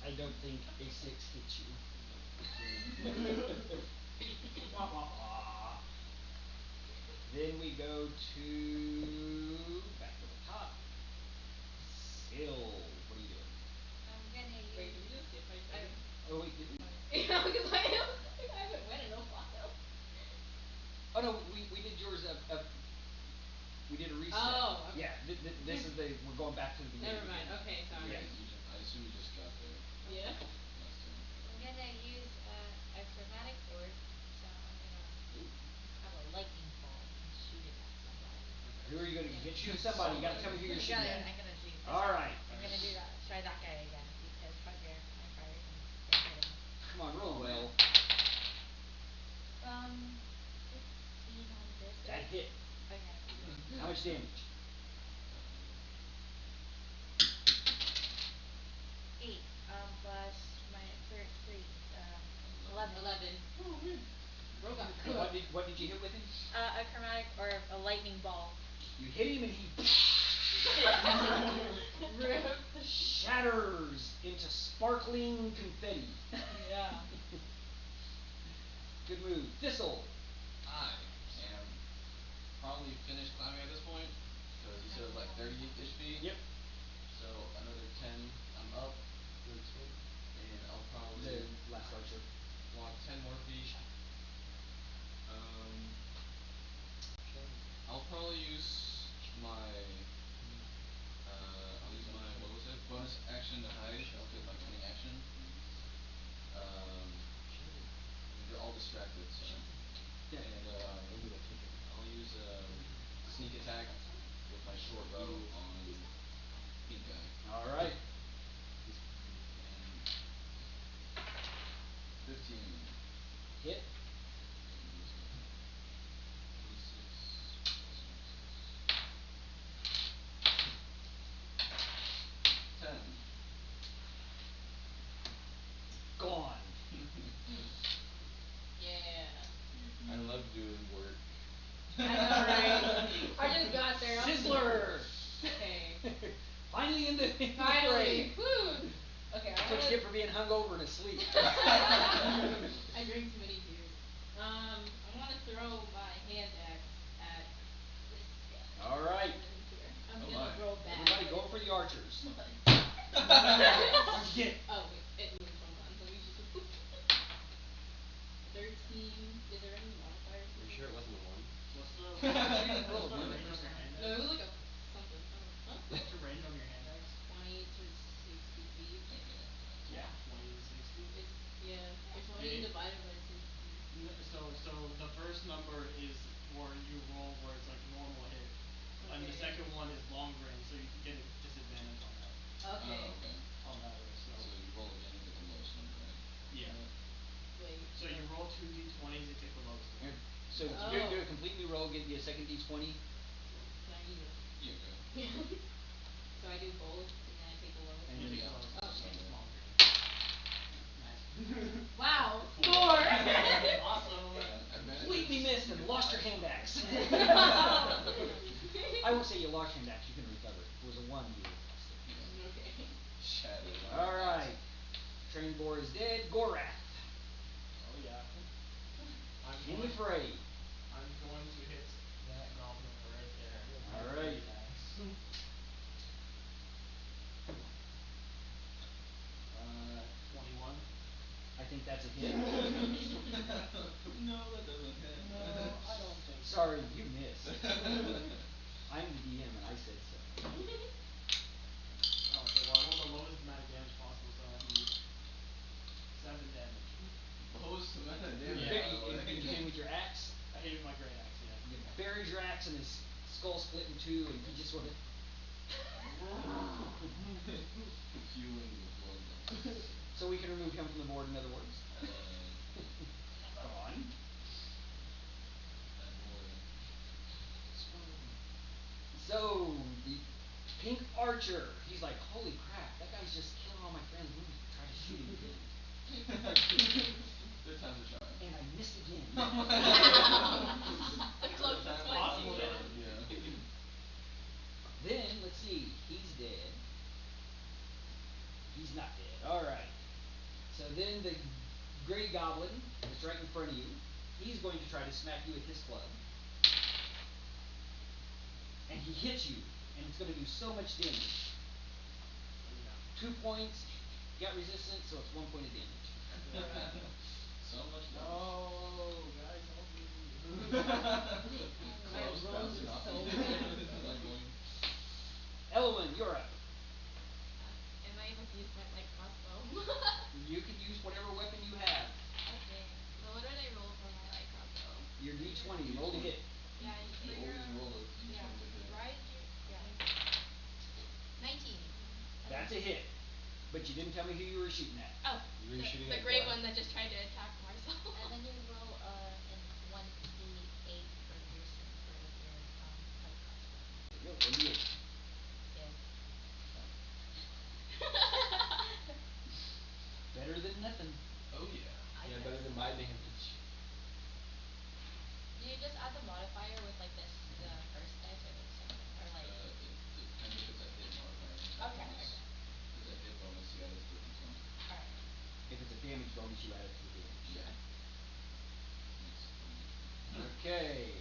I don't think a 6 hits you. Wah, wah, wah. Then we go to back to the top. Syl, what are you doing? I'm gonna use Wait, did we just skip my turn? Oh wait, did we? Yeah, because I haven't went in a while. Oh no, we did yours we did a reset. Oh, okay. Yeah, this is we're going back to the beginning. Never mind. Okay, sorry. Yeah. I assume you just got there Yeah. last turn. I'm gonna use a chromatic orb, so I'm gonna have a lightning bolt and shoot it at somebody. Who are you gonna Yeah. shoot somebody? You gotta tell me who you're shooting Yeah, at. I'm gonna do this. Alright. I'm gonna do that. Try that guy again because bugbear, I fired and it hit him. Come on, roll well. 16 on this. That hit. Okay. How much damage? 8 plus my 3 11. 11. Oh man. Bro got And cooked. what did you hit with him? A chromatic or a lightning ball. You hit him and he Rip. shatters into sparkling confetti. Yeah. Good move. Thistle. I am probably finished climbing at this point because you said it was like 30-ish feet. Yep. So another 10, I'm up, and I'll probably The last archer. walk 10 more feet. I'll probably use my what was it? Bonus action to hide. I'll get my cunning action. They're all distracted, so Yeah. and I'll use sneak attack with my short bow on pink guy. Alright. And 15. Hit. 10. Gone. Yeah. I love doing work. I know, right? I just got there. Sizzler. Okay. Finally in the Finally. fray. Woo. Okay, That's what you get for being hungover and asleep. I drank too many beers. I wanna throw my hand axe at this guy. Alright. I'm Oh gonna my. roll back. Everybody go for the archers. What'd you get? Oh wait, it moved. Hold on. Let me just 13. Is there any modifiers? Are you sure it wasn't a 1? What's the Roll what's the one. range on your hand No, it axe? was like a something. Huh? What's your range on your hand axe? 20 to 60 feet. Okay. Yeah. 20 to 60. It's yeah. It's 20 Okay. divided by 60. So the first number is where you roll where it's like normal hit. And the Okay. second one is long range, so you can get a disadvantage on that. Okay. Oh, okay. On that way, so So you roll again and get the lowest number, right? yeah. Wait. So you roll 2 d20s and take the lowest one. And so Oh. do a complete new roll, get you a second D20. Can I use it? Yeah, go. So I do both and then I take the lowest And You one? take Yeah. the lowest one, so Okay. it's long range. Nice. Wow. 4. Awesome. Completely missed and lost your hand axe. I won't say you lost your hand axe, you can recover it. If it was a 1, you would have lost it. Okay. Shattered. Alright. Train boar is dead. Gorath. Oh yeah. I'm In going the fray. I'm going to hit that goblin right there. Alright. hit. No, that doesn't hit. No, I don't think so. Sorry, you missed. I'm the DM and I said so. Oh, okay, well I rolled the lowest amount of damage possible, so that'd be 7 damage. Lowest amount of damage, Yeah. by the way. You hit him with your axe. I hit it with my great axe, yeah. You buried your axe and his skull split in two, and he just sort of. Fueling the bloodlust. So we can remove him from the board, in other words. Gone. That boy. So the pink archer, he's like, holy crap, that guy's just killing all my friends. I'm gonna try to shoot him again. Third time's a charm. And I missed again. The closest Third time's one a you possible, charm, get. yeah. Then, let's see, he's dead. He's not dead. Alright. So then the Grey Goblin that's right in front of you, he's going to try to smack you with his club. And he hits you, and it's going to do so much damage. 2 points, you got resistance, so it's 1 point of damage. So much damage. No, guys, help me. My Close rolls bouncing are off so the bad. like going. Elowyn, you're up. Am I able to use my like crossbow? You can use whatever weapon you have. Okay. So what did I roll for my light crossbow? Your D20, roll to hit. Yeah, You always roll a d20 yeah. to hit. Right? Yeah. 19. That's a hit. But you didn't tell me who you were shooting at. Oh, You were shooting the at gray Gorath? one that just tried to attack Marcel. And then you roll an 1d8 for your light crossbow. There you go, 1d8. Yes. Better than nothing. Oh yeah. I Yeah, guess. better than my damage. Do you just add the modifier with like this the first dice or the second or like It depends if it's a hit modifier. Okay, okay. If it's a hit bonus, you add it to the d20. Alright. If it's a damage bonus, you add it to the damage. Yeah. Okay.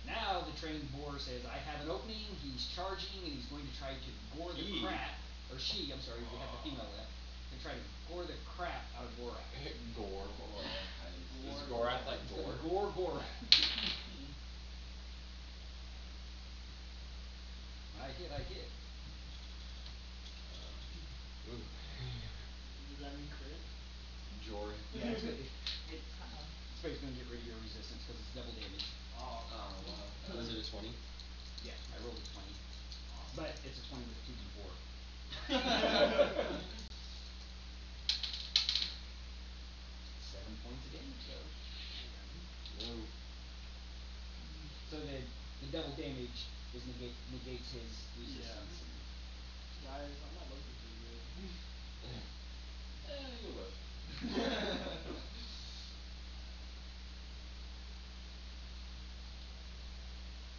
Now the trained boar says, I have an opening, he's charging, and he's going to try to gore the He. crap. Or she, I'm sorry, we have the female left. And try to gore the crap out of Gorath. Gore. Gore. Is Gorath like He's gonna gore? gore Gorath. I hit. Ooh. Does that mean crit? Jor. Yeah, it's good. Uh-oh. It's basically going to get rid of your resistance because it's double damage. Oh. Oh wow. Was it a 20? Yeah, I rolled a 20. But it's a 20 with a 2d4. 7 points of damage though. Whoa. So the double damage negates his resistance. Guys, I'm not looking too good. You'll live.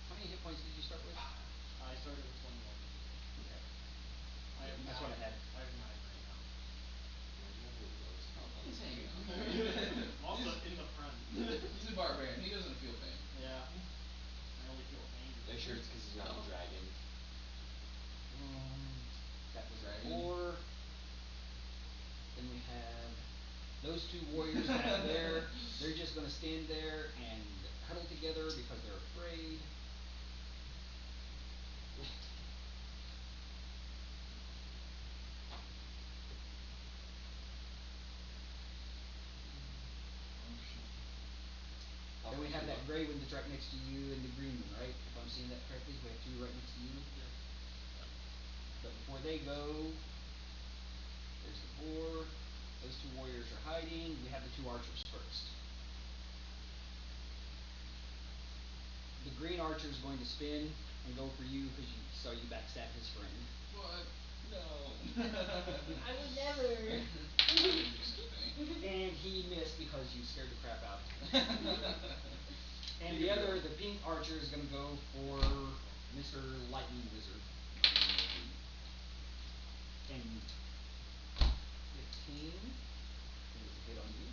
How many hit points did you start with? I started with 21. Okay. I have That's 9. what I had. I have 9 right now. He's hanging on. I'm also in the front. He's a barbarian. He doesn't feel pain. Yeah. I only feel angry. Are you sure it's because he's not a dragon? That was a Dragon. 4. Then we have those two warriors back there. They're just going to stand there and huddle together because they're afraid. Then we have that gray one that's right next to you and the green one, right? If I'm seeing that correctly, we have two right next to you. But before they go, there's the boar. Those two warriors are hiding. We have the two archers first. The green archer is going to spin and go for you because you saw you backstab his friend. What? No. I would never. And he missed because you scared the crap out of him. And the other, the pink archer, is going to go for Mr. Lightning Wizard. And 15 is a hit on you.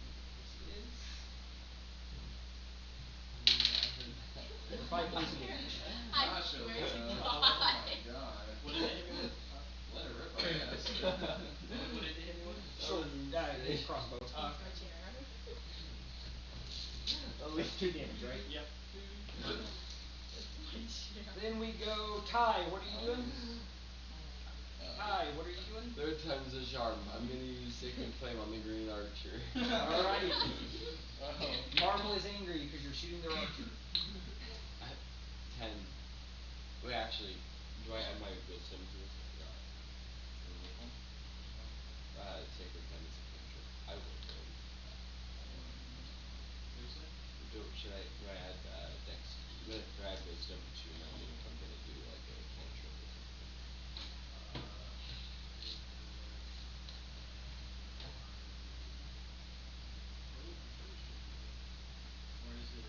This is 5 points of damage. I Gosh, swear Elena. to Oh God. my god. What did it hit me with? Let it rip, I guess. What did it hit me with? So, crossbow. At least 2 damage, right? Yep. Then we go Ty, what are you doing? Ty, what are you doing? Third time's a charm. I'm gonna use Sacred Flame on the green archer. Alright. Oh. Marvel is angry because you're shooting their archer. 10. Wait, actually, do I add my wisdom to this? I forgot. Sacred Flame is a cantrip. I will go. Should I do I add dex? Do I add wisdom to my name if I'm gonna do like a cantrip or something? Or is it?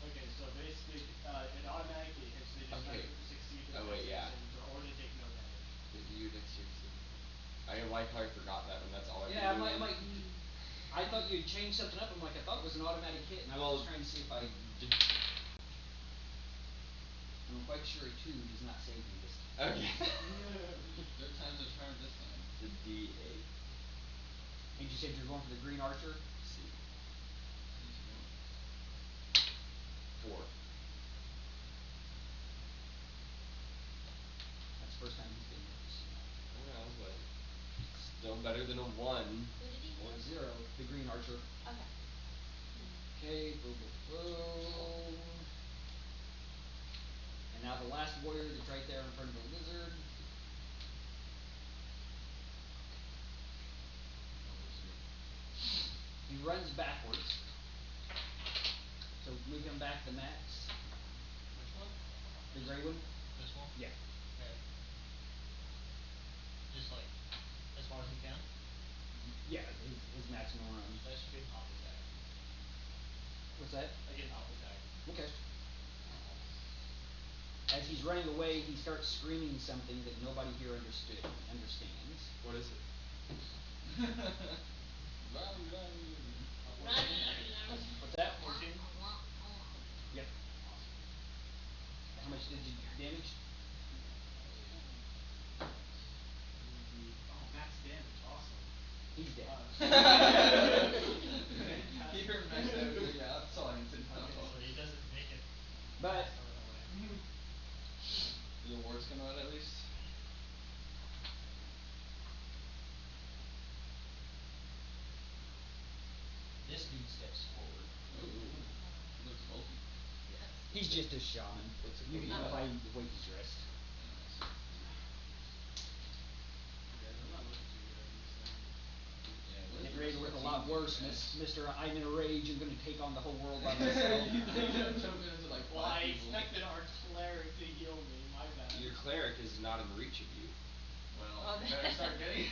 Okay, so basically, it automatically hits. They just Okay. have to succeed their Oh wait, yeah. saving throw, or they take no damage. You dexterity. I like how I forgot that when that's all I've Yeah, I'm been doing. like, I thought you'd changed something up. I'm like, I thought it was an automatic hit, and I was trying to see if I'm quite sure a 2 does not save me this time. Okay. Third time's a charm this time. It's a D8. And you said you're going for the green archer? C. 4. That's the first time he's been hit this year. Well, but still better than a 1. Who did he Or a hit? 0, the green archer. Okay. Okay, boom, boom, boom. And now the last warrior that's right there in front of the lizard. He runs backwards. So move him back to max. Which one? The gray one? This one? Yeah. Okay. Just like as far as you can? Yeah, his maximum run. That should be an auto attack. What's that? I get an auto attack. Okay. As he's running away, he starts screaming something that nobody here understands. What is it? What's that? 14? Yep. How much did you damage? Oh, max damage, awesome. He's dead. Keep your max damage, yeah, that's all I can say. So he doesn't make it. But Do the wards come out at least? this dude steps forward. Ooh. He looks bulky. He's just a shaman. What's it You can called? tell by the way he's dressed. Guys, I'm not looking too good, I'm just saying. Yeah, Get what- ready to look a what lot team do you worse, guys? Mr. I'm in a rage and gonna take on the whole world by myself. Jumping into like Well, I 5 people. expected our cleric to heal me, my bad. Your cleric is not in reach of you. Well, you better start getting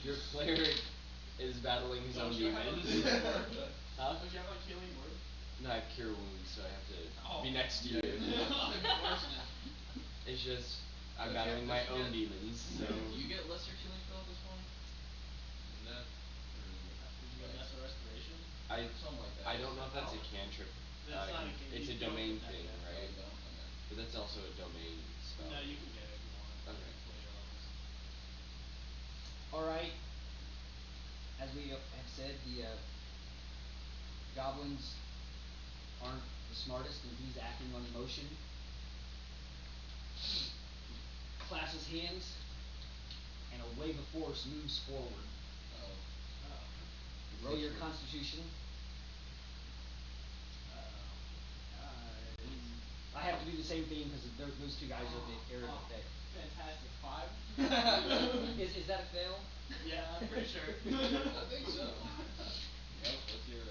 Your cleric is battling his own Don't you have a demons. Huh? Don't you have like healing word? No, I have cure wounds, so I have to Oh. be next to you. Unfortunate. It's just I'm Don't battling you- my don't you own get- demons, so Do you get lesser healing spell at this point? Is that Did you get lesser restoration? something like that? I don't know if that's a cantrip. That's not a can- It's you a don't domain get that thing, yet. Oh, right? you don't? Okay. But that's also a domain spell. No, you can get it if you want. Okay. Later levels. Alright. As we have said, the goblins aren't the smartest, and he's acting on emotion. He claps his hands, and a wave of force moves forward. Oh. Oh. Roll your constitution. I have to do the same thing because those 2 guys are the area of effect. Fantastic. 5? Is that a fail? Yeah, I'm pretty sure. I think so. Yep, what's your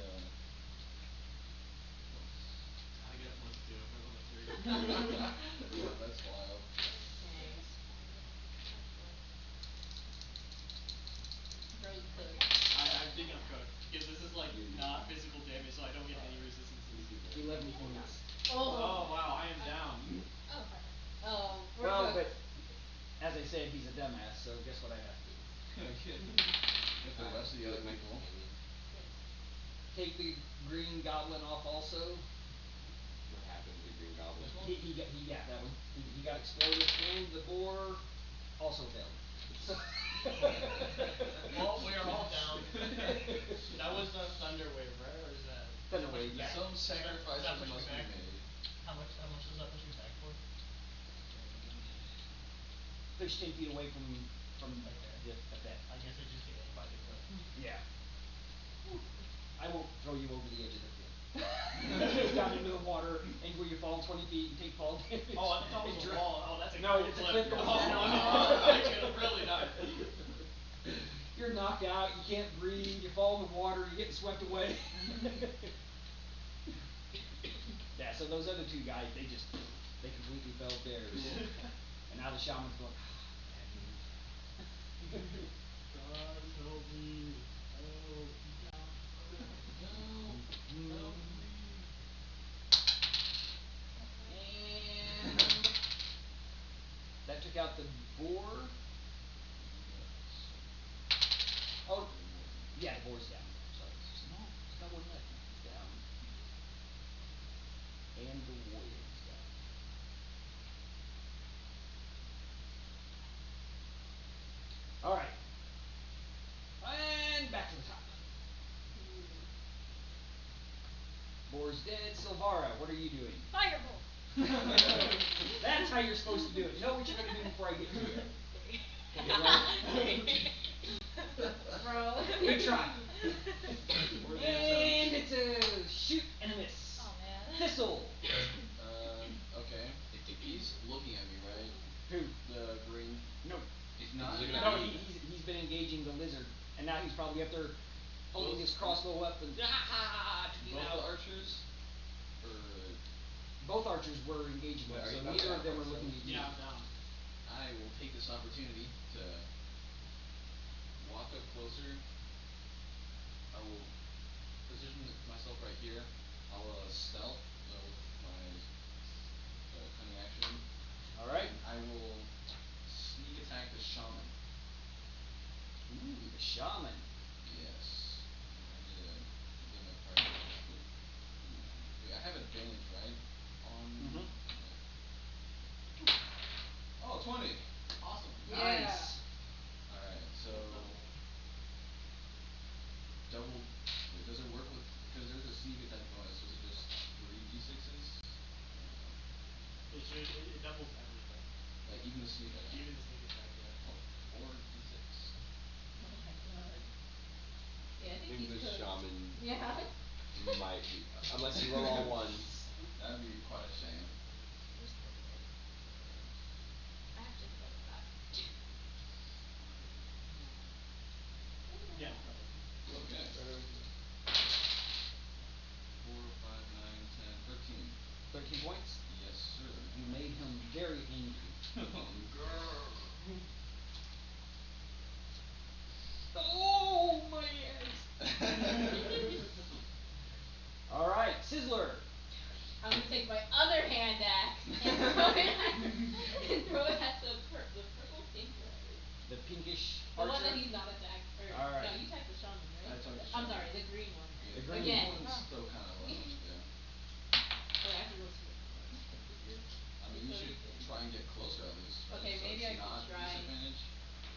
I get a +2 for level 3. Yeah, that's wild. Dang. Bro's cooked. I think I'm cooked. Because this is like not physical damage, so I don't get any resistances. 11 points. Oh wow, I am down. Oh. Oh, we're Well, cooked. but as I said, he's a dumbass, so guess what I have to do? With the rest of the other my people. companion. Take the green goblin off also. What happened to the green goblin? This one? Yeah, that one. He got exploded, and the boar also failed. So Well, we are all down. That was the thunder wave, right? Or is that Thunder wave, yeah. Some Does sacrifices that push me must be back? made. How much does that push me back for? Push 10 feet away from Okay. the effect. I guess I just get hit by the cliff. Yeah. I won't throw you over the edge of the cliff. Down into the water, and where you fall 20 feet and take fall damage. Oh, I thought it was a wall. Oh, that's a No, cool it's a cliff. cliff going Oh, down. I could've really died. You're knocked out, you can't breathe, you fall in the water, you're getting swept away. Yeah, so those other two guys, they completely fell theirs. And now the shaman's going, bad news. God help me. Help. Help me. And that took out the boar. Oh, yeah, the boar's down. Sorry, it's got one left. He's down. And the warrior's down. Alright. And back to the top. Boar's dead. Sylvara, what are you doing? Fireball. That's how you're supposed to do it. You know what you're gonna do before I get to it. Bro. Good try. And it's a shoot and a miss. Oh man. Thistle. Okay. He's looking at me, right? Who? The green. No. He's not. He's looking No, at me. he's been engaging the lizard, and now he's probably up there holding his crossbow up and Both out. archers? Or Both archers were engaging him, Wait, are so you neither not of them down? were looking at you. Yeah, I'm down. I will take this opportunity to walk up closer. I will position myself right here. I'll stealth with my cunning action. Alright. And I will sneak attack the shaman. Ooh, the shaman. Yes. I need to get my part. Wait, I have advantage, right? On Oh, 20. Awesome. Yeah. Nice. Alright, so double. Wait, does it work with? Because there's a sneak attack bonus. Was it just 3d6s? It doubles everything. Like even the sneak attack. Even the sneak attack, yeah. Oh, 4d6. Oh my god. Yeah, I I think think he's the cooked. shaman Yeah. might be, unless you roll all ones. That'd be quite a shame. I have to go with that. Yeah. Okay. 4, 5, 9, 10, 13. 13 points. Yes, sir. You made him very angry. Grrr. Oh, my ass. Alright, Sizzler. I'm gonna take my other hand axe and throw it at the purple pink whatever. The pinkish The archer. one that he's not attacked. All right. No, you attacked the shaman, right? I attacked the I'm shaman. sorry, the green one. Yeah, The green Again. one's still kind of low. Yeah. Oh, I have to roll two. I mean, you should try and get closer at least. Right? Okay, So maybe it's I not could try. disadvantage.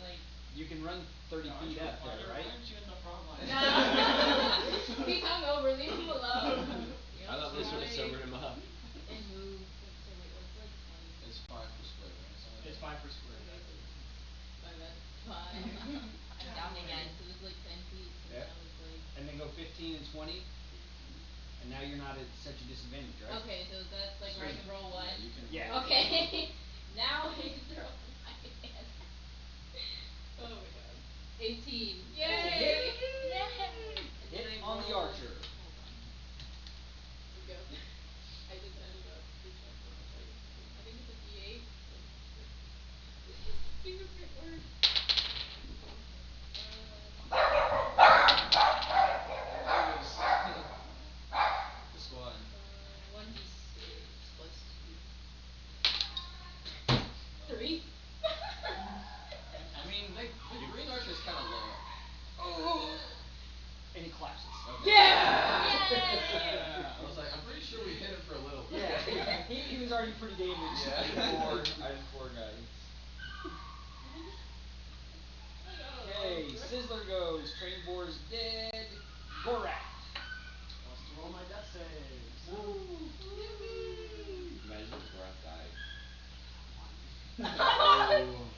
Like You can run 30 feet up there, right? Why aren't you in the front line? no. He's hungover, leave him alone. I thought this would have sobered him up. And move. So wait, what's like 20? It's 5 per square, right? Something like It's that. 5 per square. Okay, That's so it. my bad. 5. I'm down again. So it's like 10 feet. So Yep. that was like And then go 15 and 20, and now you're not at such a disadvantage, right? Okay, so that's like where I can roll one. Yeah, you can. Yeah. roll. Okay. Now I can throw my hand. Oh my god. 18. Yay! Yay! And then Hit I on the roll- archer. Hold on. Here we go. I just added up. I think it's a D8. Fingerprint word. Just one. 1d6 plus 2. 3. I mean, the green archer is kind of low. Oh, already pretty damaged. I did four guys. Okay, Sizzler goes. Training boar is dead. Gorath. Wants to roll my death saves. Woo! Imagine if Gorath died.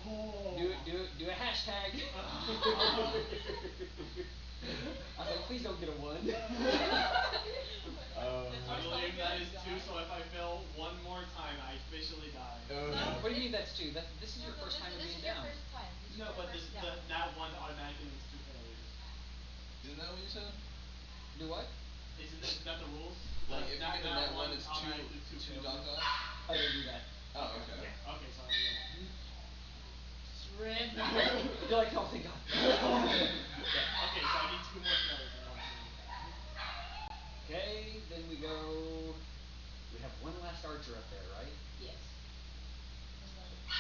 Oh. Do a hashtag. I was like, please don't get a 1. I believe that is 2, so if I fail one more time, I officially die. What do you mean that's 2? This is your first time of This being is your down. first time. This is No, your but first down. that one automatically means 2 failures. Isn't that what you said? Do what? Isn't that the rules? Like if you That get a nat 1, one it's automatically 2 two failures. doc. I didn't do that. Oh, okay. Yeah. Okay, sorry. Rip. You're like, oh thank God. Okay, so I need 2 more failures in order to make that. Okay, then we go. We have one last archer up there, right? Yes.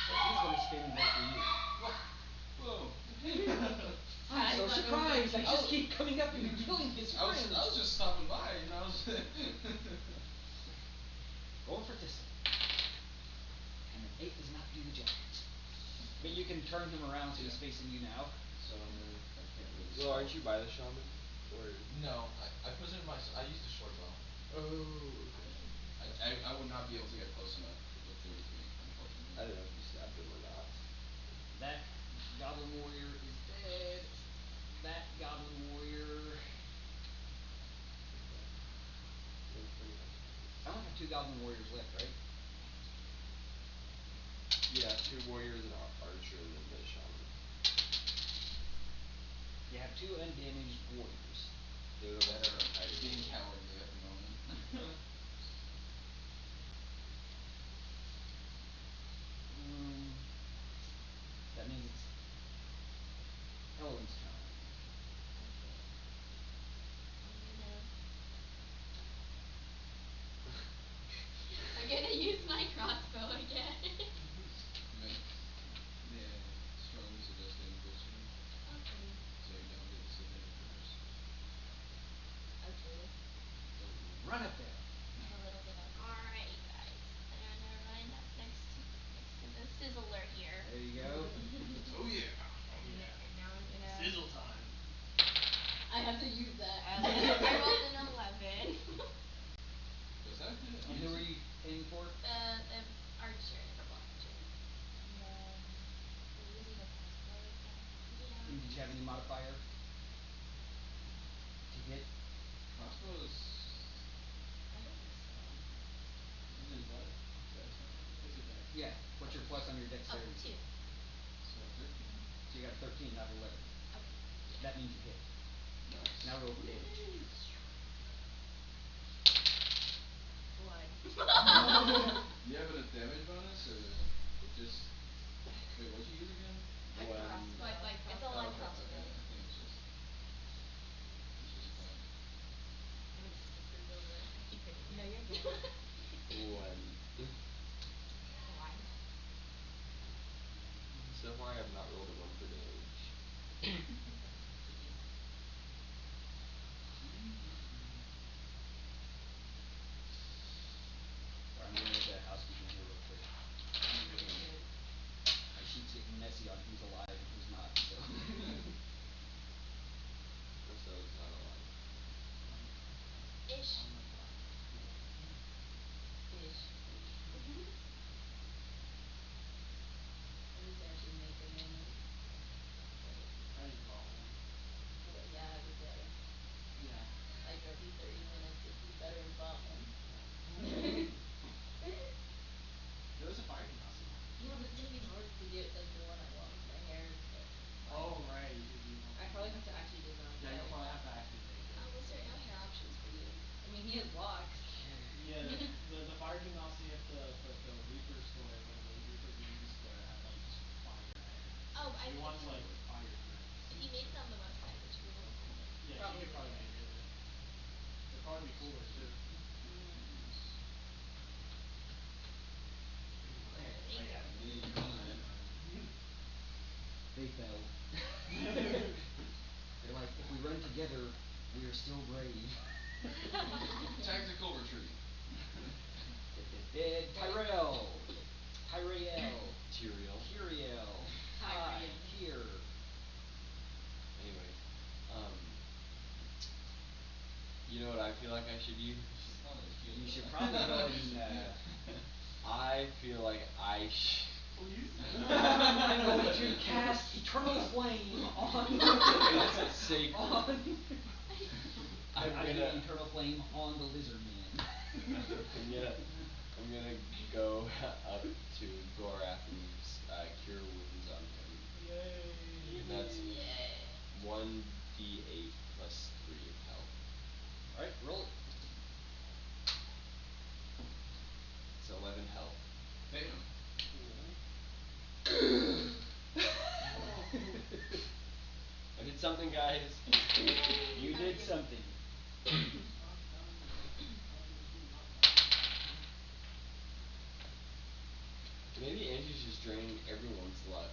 So he's gonna spin and go for you. Whoa. I'm so surprised. I just keep coming up and killing his I friends. was just stopping by, you know. Going for Thistle. And an 8 does not do the job. But you can turn him around so he's facing you now. So I can't really. Well, aren't you by the shaman? Or No, I positioned myself. I used a short bow. oh, okay. I would not be able to get close enough with 33, unfortunately. I don't know if you stabbed him or not. That goblin warrior is dead. That goblin warrior. I only have 2 goblin warriors left, right? Yeah, 2 warriors and archer and then the shaman. You have 2 undamaged warriors. They're the ones that are hiding. Being cowardly at the moment. That means it's Elowyn's turn. I'm gonna use my crossbow again. Yeah, strongly suggest getting closer. Okay. So you don't get disadvantage first. Okay. Run up there. I'm a little bit up. Alright guys. I'm gonna run up next to the Sizzler here. There you go. Oh yeah. And now I'm gonna Sizzle time. I have to use that. I rolled an 11. Was that good? And who were you aiming for? The archer, the purple archer. And then we're using a crossbow again. And did you have any modifier? To hit? Crossbows. I don't think so. Isn't what? Dex, I think. It's a dex. Yeah. What's your plus on your Oh, dexterity? 2. So 13. So you got 13, not 11. Okay. That means you hit. Nice. Now roll for damage. 1. You have a damage bonus or just wait, what'd you use again? A crossbow. It's a Oh, light okay, crossbow. okay. I think it's just fine. I'm gonna skip this over. I keep hitting you. No, you're good. 1. 1. So far I have not rolled a 1 for damage. Sorry, I'm gonna get the housekeeping here real quick. My sheet's getting messy on who's alive and who's not, so So it's not alive. Ish. Ish. At least I actually make a minute. I just bought one. Well, yeah, but Yeah. I drove you 30 minutes if you better have bought one. There was a fire genasi. Yeah, but it's gonna be hard to get like the one I want with my hair and stuff. Oh right. I probably have to actually design Yeah, you'll it. probably have to actually make it. Was there no hair options for you? I mean, he has locks. Yeah, the fire genasi at the Reaper store, whatever, the Reaper Beauty store had like just fire hair. Oh, She if wants you like fire dreads. if you made it on the website, would you be able to find it? Yeah, she could probably make it. It'd probably be cooler too. Thank you. Yeah, you done it. they fell. They're like, if we run together, we are still brave. Tactical retreat. Tyrell. Tyrael. Tyrael. Tyrael. Hi. Tyrael. Here. Anyway, you know what I feel like I should use? You should probably go and I feel like I Please? I'm going to cast Eternal Flame on It's sacred. I'm I'm gonna gonna Eternal Flame on the lizard man. I'm gonna go up to Gorath and cure wounds on him. Yay. And that's Yay. 1d8 plus 3 of health. Alright, roll it. It's 11 health. Damn. I did something, guys. You did something. Maybe Angie's just draining everyone's luck.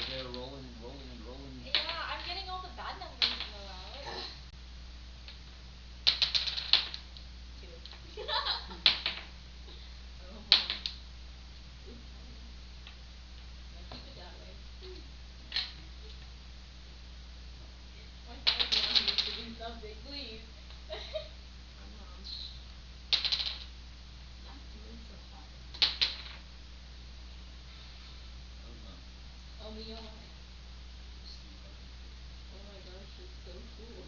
They're rolling and rolling and rolling. Yeah, I'm getting all the bad numbers though, Alex. 2. Oh. Oops, sorry. No, keep it that way. My father wants me to do something, please. Not doing so hot. Oh me, oh my. Oh my gosh, it's so cool.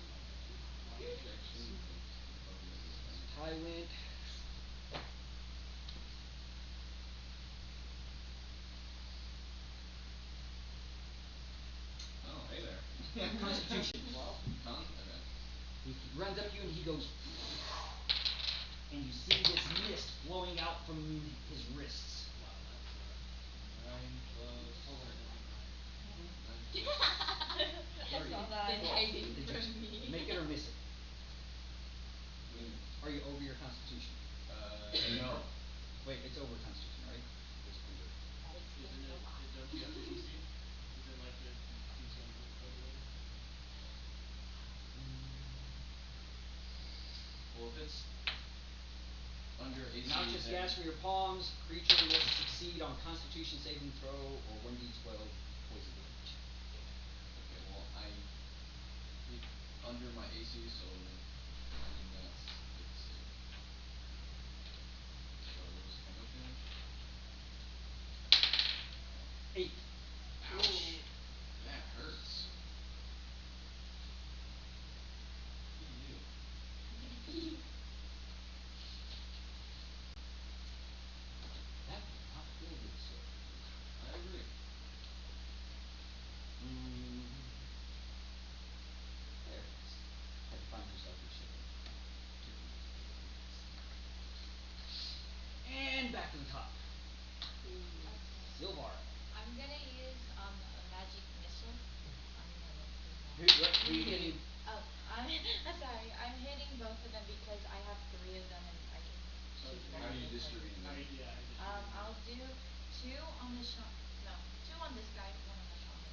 Ty went. Oh, hey there. Constitution. Well, okay. He runs up to you and he goes, and you see this mist flowing out from his wrists. Wow, that's 9 plus Oh wait, that'd be 9 I saw that. Been hiding Did from you me. make it or miss it? Wait. Are you over your constitution? No. Wait, it's over constitution, right? It's under. Isn't it, don't you have the DC? Isn't like the DC on Homebrew? Well, if it's under AC, Noxious then gas from your palms. Creature must succeed on Constitution saving throw or 1d12 poison damage. okay, well I hit under my AC, so I mean that's safe. So how much damage? 8. Ouch. That hurts. You. That did not feel good, sir. I agree. There it is. Had to find yourself your shield. And back to the top. Okay. Sylvara. I'm gonna use a magic missile. I'm gonna look through Who that. are you hitting? Oh, I'm sorry. I'm hitting both of them because I have 3 of them and I can shoot one How are you with like distributing them? I'll do 2 on the 2 on this guy, 1 on the shaman.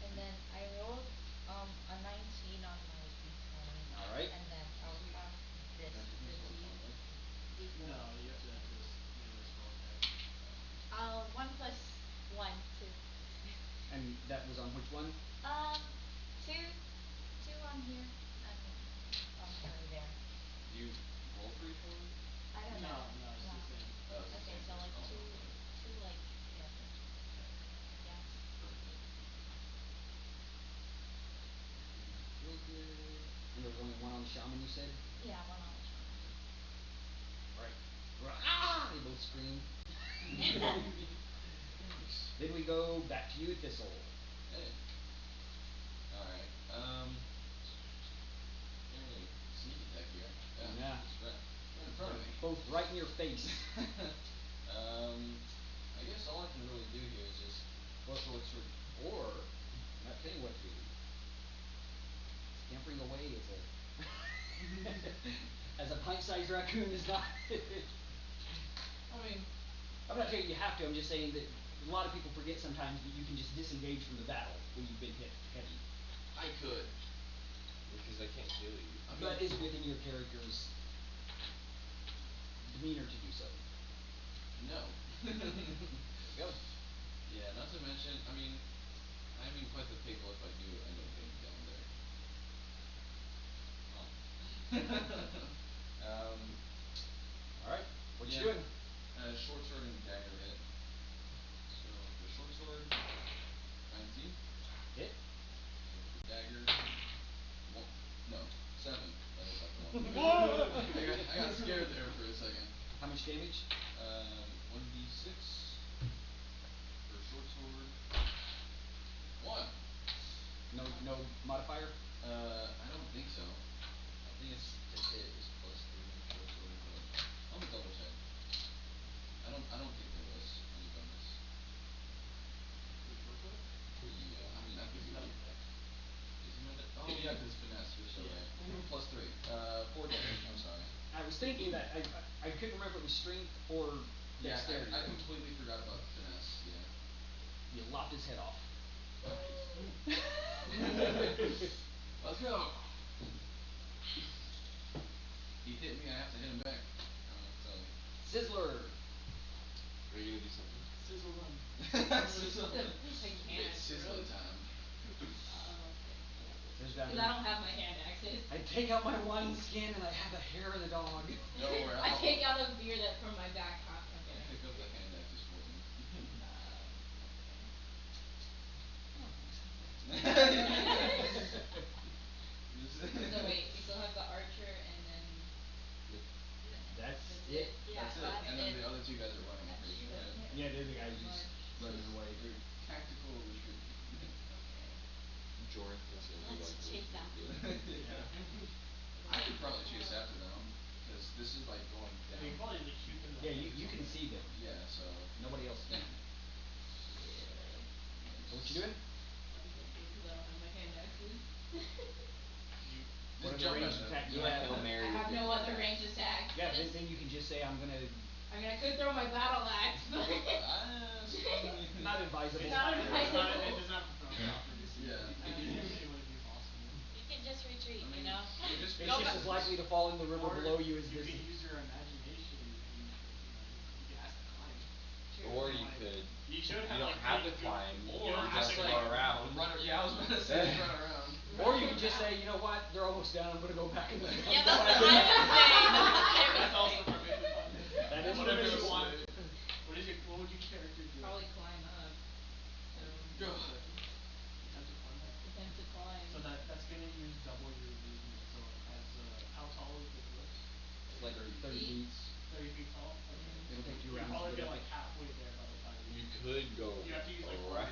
And then I rolled a 19 on my d20. Alright. And then I'll have this, Magic the missile, d right? d4. No, you have to add this spell attack. 1 plus 1, 2. And that was on which one? 2 on here and sorry, there. Do you roll for each one? I don't No, know. no, it's the same. Oh, it's the Okay, same so for like spells, 2 okay. like yeah, I guess. Perfect. Real good. And there was only 1 on the shaman, you said? Yeah, 1 on the shaman. Alright. They both scream. Then we go back to you, Thistle. Hey. Alright. Really sneak attack here. Yeah. It's right in front of me. Both right in your face. I guess all I can really do here is just go for what's Or, I'm not telling you what to do. Scampering away is a as a pint-sized raccoon is not I mean I'm not saying you have to, I'm just saying that a lot of people forget sometimes that you can just disengage from the battle when you've been hit heavy. I could. Because I can't heal you. But it's within your character's demeanor to do so. No. Go. Yeah, not to mention, I mean, I'm in quite the pickle if I do end up getting down there. um, Alright, what you yeah. doing? Short sword and dagger hit. So the short sword, 19. Hit. The dagger, no, 7. That is not the one. What? I got scared there for a second. How much damage? 1d6 for short sword. 1. No modifier? I don't think so. I think it's to hit is +3 on short sword, but I'm gonna double check. I don't think there was any bonus. For short sword? Yeah, I mean I could Isn't be. that with dex? Is it my oh yeah, 'cause it's finesse. You're so Yeah. right. +3. 4 damage. I'm sorry. I was thinking that I couldn't remember if it was strength or Yeah, dexterity. I completely forgot about the finesse. Yeah. You lopped his head off. Let's go. He hit me. I have to hit him back. I don't know what to tell you. Sizzler. Are you gonna do something? Sizzle run. I can't, It's sizzler really. time. Okay. There's that Cause I don't have my hand axes. I take out my wine skin and I have the hair of the dog. Don't worry, I I'll take out a beer that from my back I'll okay. pick up the hand axes for you. So wait, we still have the archer and then That's that's it. it? Yeah, That's it. that's And then it. the other 2 guys are running, I'm pretty sure, That's right? it. Yeah, they're the guys just March. running away. They're tactical retreat. Okay. Gorath is gonna be Let's like chase after them. Yeah. I could probably chase after them, cause this is like going Yeah, down. you can probably like shoot them in the Yeah, leg or you can something. see them. Yeah, so Nobody else can. So what you doing? I'm thinking cause I don't have my hand axes. You What just other jump at ranged them. attack do You you wanna have? Hail Mary I with have your no hand other axe. ranged attacks. Yeah, then you can just say I'm gonna I mean I could throw my battle axe, but not advisable. Not advisable. It does not proper DC. Yeah. It wouldn't be possible. You can just retreat, I you mean, know? it just It's go just back. as likely to fall in the river Or below you as you this. can use your imagination and you can ask to climb. Or True. you could You should you have don't like have to pretty good climb, you Or don't have just to like go around. yeah, I was about to say run around. Or you can just say, you know what, they're almost down, I'm gonna go back in the Yeah, that's what I was saying. That's also perfectly fine. That is Whatever you perfectly want. fine. What would your character do? Probably climb up. So Go. Attempt to climb up. attempt to climb. So that's gonna use double your movement. So as how tall is the dwarf? Like 30 feet. 30 feet tall? Okay. It'll take 2 You'll rounds probably to get be up like it. halfway there by the time You could go you have to use like all your movement. around.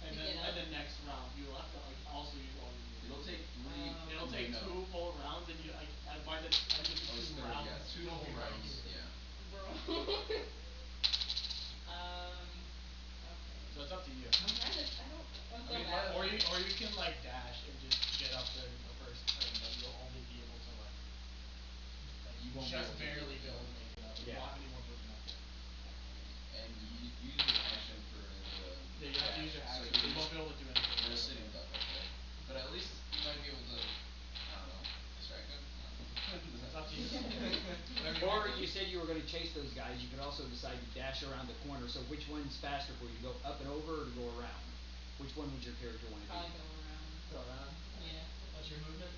And To then get up? next round you'll have to like also use all your movement. It'll take 3 It'll wait, take no. 2 full rounds and you like by the end of the Oh, it's 2 30, rounds yeah. 2 you'll full be right rounds, here. yeah. Bro. Okay. So it's up to you. I'm trying to I don't I'm I so mean, bad. Or you can like dash and just get up there in the first turn, but you'll only be able to like You won't be just able to do barely it, be able yeah. to make it up. You Yeah. won't have any more movement up there. And you use your action for the Yeah, you have to dash, use your so action. you're You won't be able to do anything. you're just sitting duck up there. But at least you might be able to, I don't know, distract him? I don't know. It's up to you. Whatever you Or wanna you do. said you were gonna chase those guys, you could also decide to dash around the corner, so which one's faster for you, to go up and over or to go around? Which one would your character wanna do? Probably go around. Go around? Yeah. What's your movement?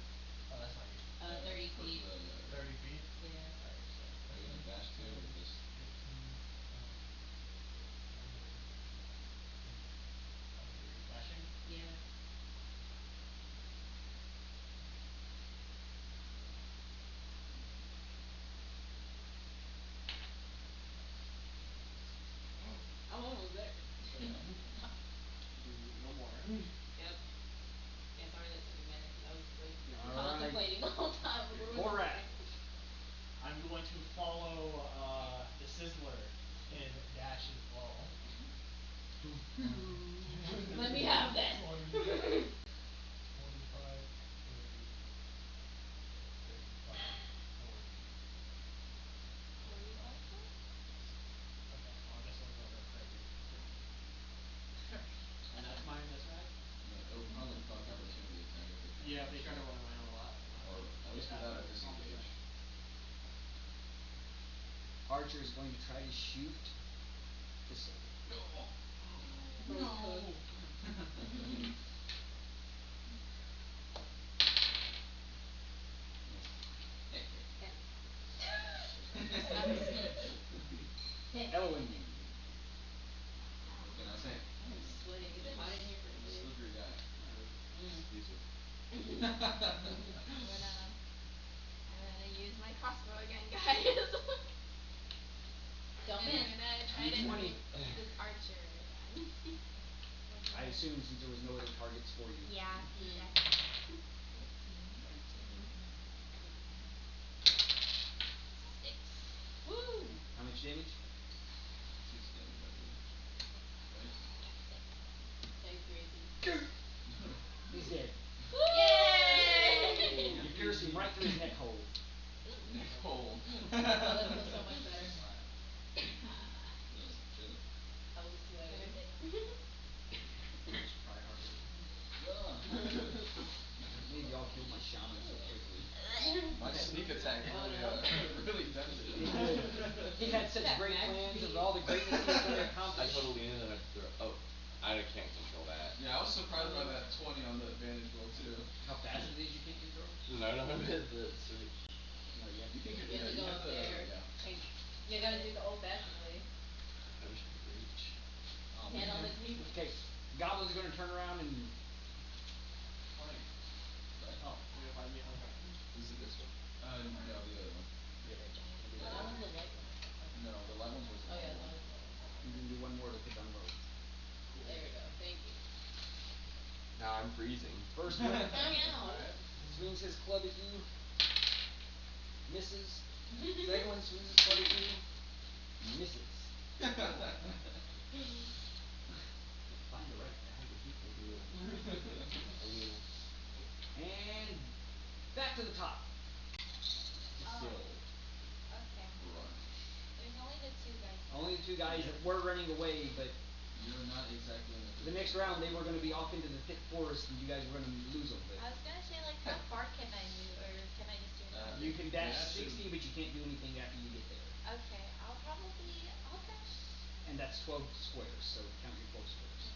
Oh that's not you. 30 What's feet. the 30 feet? Yeah. Alright, so Are you gonna dash too, or just 15 Okay, you're dashing? Yeah. I'm almost there. No more. Yep. Yeah, sorry that took a minute cuz I was like Alright. contemplating the whole time what was I Gorath. doing. I'm going to follow the Sizzler and dash as well. Let me have this. 20 25 30 35 40 45 Okay, well I guess I'll go right here. And that's my that's right? No, it'll probably proc opportunity attack if they try Yeah, to if they rush try you. to run around a lot. Or at least without a disengage. archer is going to try to shoot Thistle. No. Elowyn. What can I say? I'm sweating. Is it hot in here for I'm a you? slippery guy. Excuse me. I'm gonna use my crossbow again, guys. Don't And miss. I'm gonna try to D20. hit this archer again. I assume since there was no other targets for you. Yeah, Mm. exactly. 6. Woo! How much damage? 6 damage, I believe. Right? Thanks, Gracie. He's dead. Yay! You pierce him right through his neck hole. Neck hole. Oh, that feels so much better. Feels good. I was sweating. Try harder. Maybe y'all killed my shaman so quickly. My sneak attack really does it. He had such That great max plans speed. of all the greatness he was going to I accomplish. totally leaned and I threw. Oh, I can't control that. Yeah, I was surprised by that 20 on the advantage roll too. How fast it is you can't control? No, the switch. No, you have to You can control. You have to go up there. yeah. And you gotta do the old fashioned way. I wish I could reach. Hand on the table. Okay, Goblin's going to turn around and Fight. Right? Oh, you're gonna fight me? Okay. Is it this one? No, the other one. Oh, that one's the light one. No, the light one's was the Oh yeah, long that one. one's the light one. you can do one more to put down road. There we go. Thank you. Now I'm freezing. First one Alright. swings his club at you. Misses. Second one swings his club at you. Misses. Find the right bag of people who And back to the top. Oh. Still. Okay. Crunch. There's only the 2 guys. Only the 2 guys that were running away, but You're not exactly in the next round they were going to be off into the thick forest and you guys were going to lose them. But I was gonna say, like, how far can I move, or can I just do it? you can dash Dash 60, but you can't do anything after you get there. Okay, I'll dash. And that's 12 squares, so count your 12 squares.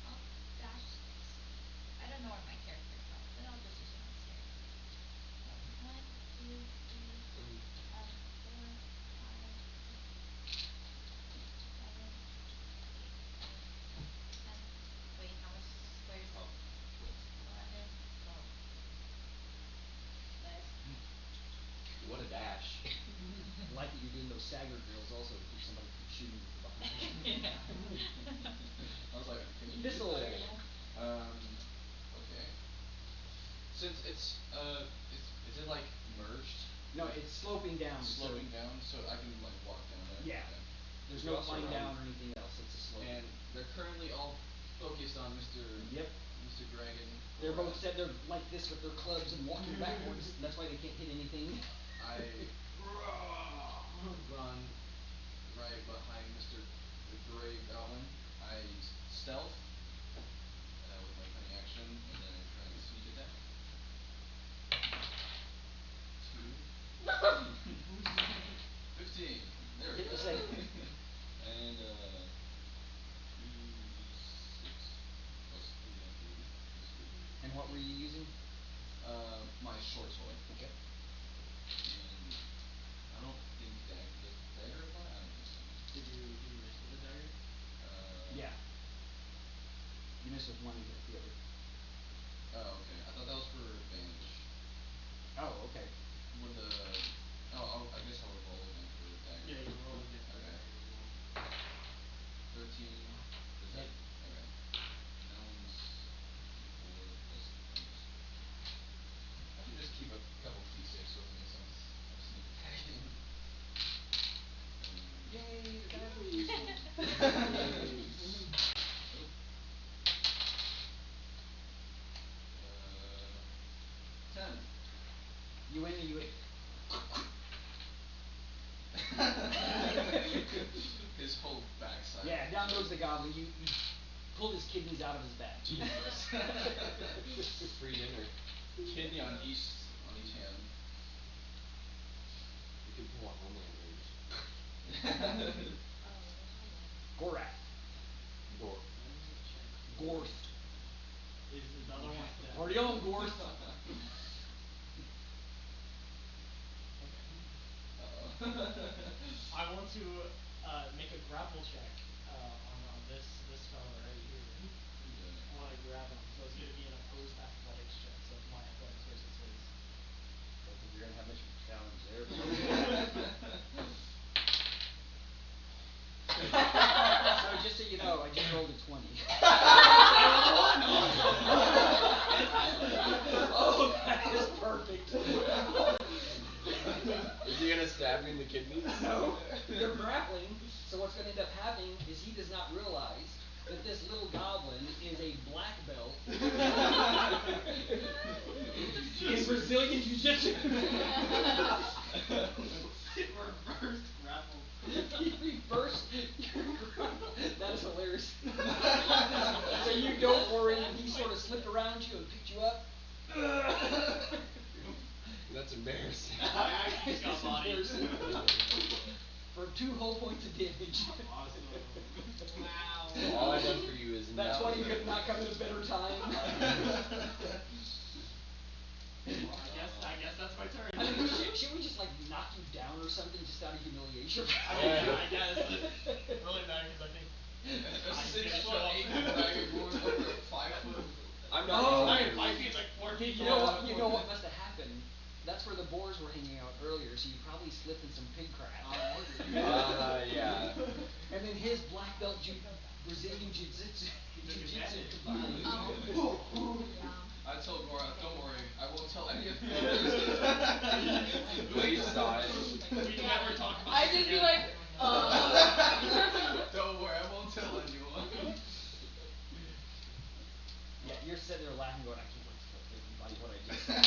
I'll dash. I don't know what my character counts, but I'll just assume it's here. 1, 2, 3, 4, 5, 6, 7, 8, 9, 10. Wait, how much squares? 11, 12. Nice. What a dash. I like that you're doing those stagger drills also to keep somebody from shooting you from behind. I was like, can you Thistle. okay. Since is it like merged? No, it's sloping down. Sloping down, so I can like walk down there? Yeah. Okay. There's You no also flying run. down or anything else, it's a slope. And they're currently all focused on Mr. Yep. Mr. Dragon. They're both said they're like this with their clubs and walking backwards. That's why they can't hit anything. I run right behind Mr. the Gray Goblin. I stealth with my cunning action, and then I try and sneak attack. 2. 15. There we Hit go. the second. And 2d6 plus 3 And what were you using? My short sword. Okay. And I don't think does dagger apply? I don't think so. Did you miss with the dagger? Yeah. You missed with one and hit the other. Oh, okay. I thought that was for advantage. Oh, okay. Would the I guess I would roll again for dagger. Yeah, you roll again for Okay. dagger as well. 13. Is that okay? And that one's 4 plus bonus. I can just keep a couple d6 with me since I'm sneak attacking. Yay, the guy was Nope. 10. You win and you His whole backside. Yeah, down goes the goblin. You pulled his kidneys out of his back. Jesus. Free dinner. Kidney on each hand. You could pull a Homelander. Gorath. I want to make a grapple check on this fellow right here. I want to grab him, so it's going to be an opposed athletics check. So it's my athletics versus his. Don't think you're gonna have much of a challenge there. So just so you know, I just rolled a 20. Oh, that is perfect. Is he gonna stab me in the kidneys? No, they're grappling. So what's going to end up happening is he does not realize that this little goblin is a black belt in Brazilian Jiu-Jitsu. Reverse grapple. He reversed your grapple. That is hilarious. So you go for it, and he sort of slipped around you and picked you up. That's embarrassing. I just got bodied. For 2 whole points of damage. Awesome. Wow. All I've done for you is That now. 20 could not come at a better time. Well, I guess that's my turn. I mean, should we just like knock you down or something just out of humiliation? I guess. Really bad because I think A I 6 can't foot show up. 8 dragonborn over a 5 foot. I'm not Oh. gonna I lie. am 5 feet, like 4 feet You tall. know what must have happened? That's where the boars were hanging out earlier, so you probably slipped in some pig crap. Yeah. And then his black belt Brazilian Jiu-Jitsu combined. I told Gorath, don't worry, I won't tell any of you. We saw it. We never talk about I this just be again. like, Don't worry, I won't tell anyone. Yeah, you're sitting there laughing going, I can't wait to tell everybody what I just said.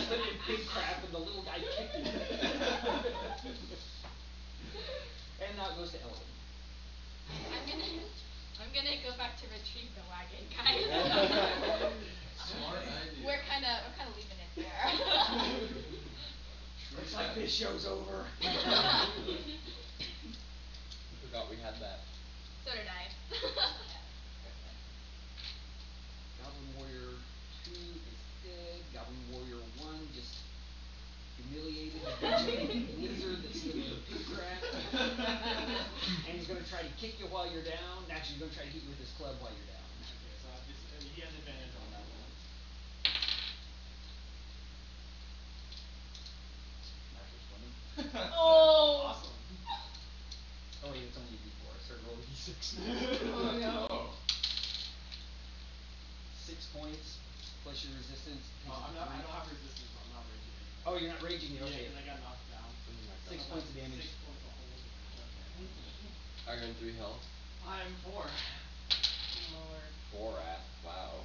Slipped in pig crap and the little guy kicked him. And now it goes to Elowyn. I'm gonna go back to retrieve the wagon, guys. Smart idea. We're kinda leaving it there. Looks like this show's over. Forgot we had that. So did I. Goblin Warrior 2 is dead. Goblin Warrior 1 just humiliated the lizard that slipped in the pig crap. And he's gonna try to kick you while you're down. Actually, he's gonna try to hit you with his club while you're down. Okay, so he has advantage on that one. Natural 20. oh. Awesome. Oh wait, it's only a D4. I started rolling D6. Oh no. Oh. 6 points plus your resistance. I don't have resistance, so I'm not raging anymore. Oh, you're not raging yet. Okay. Yeah, 'cause I got knocked down. 6 points of damage. 6 points of whole damage. Okay. Are you in 3 health? I'm 4. Lord. 4 at. Wow.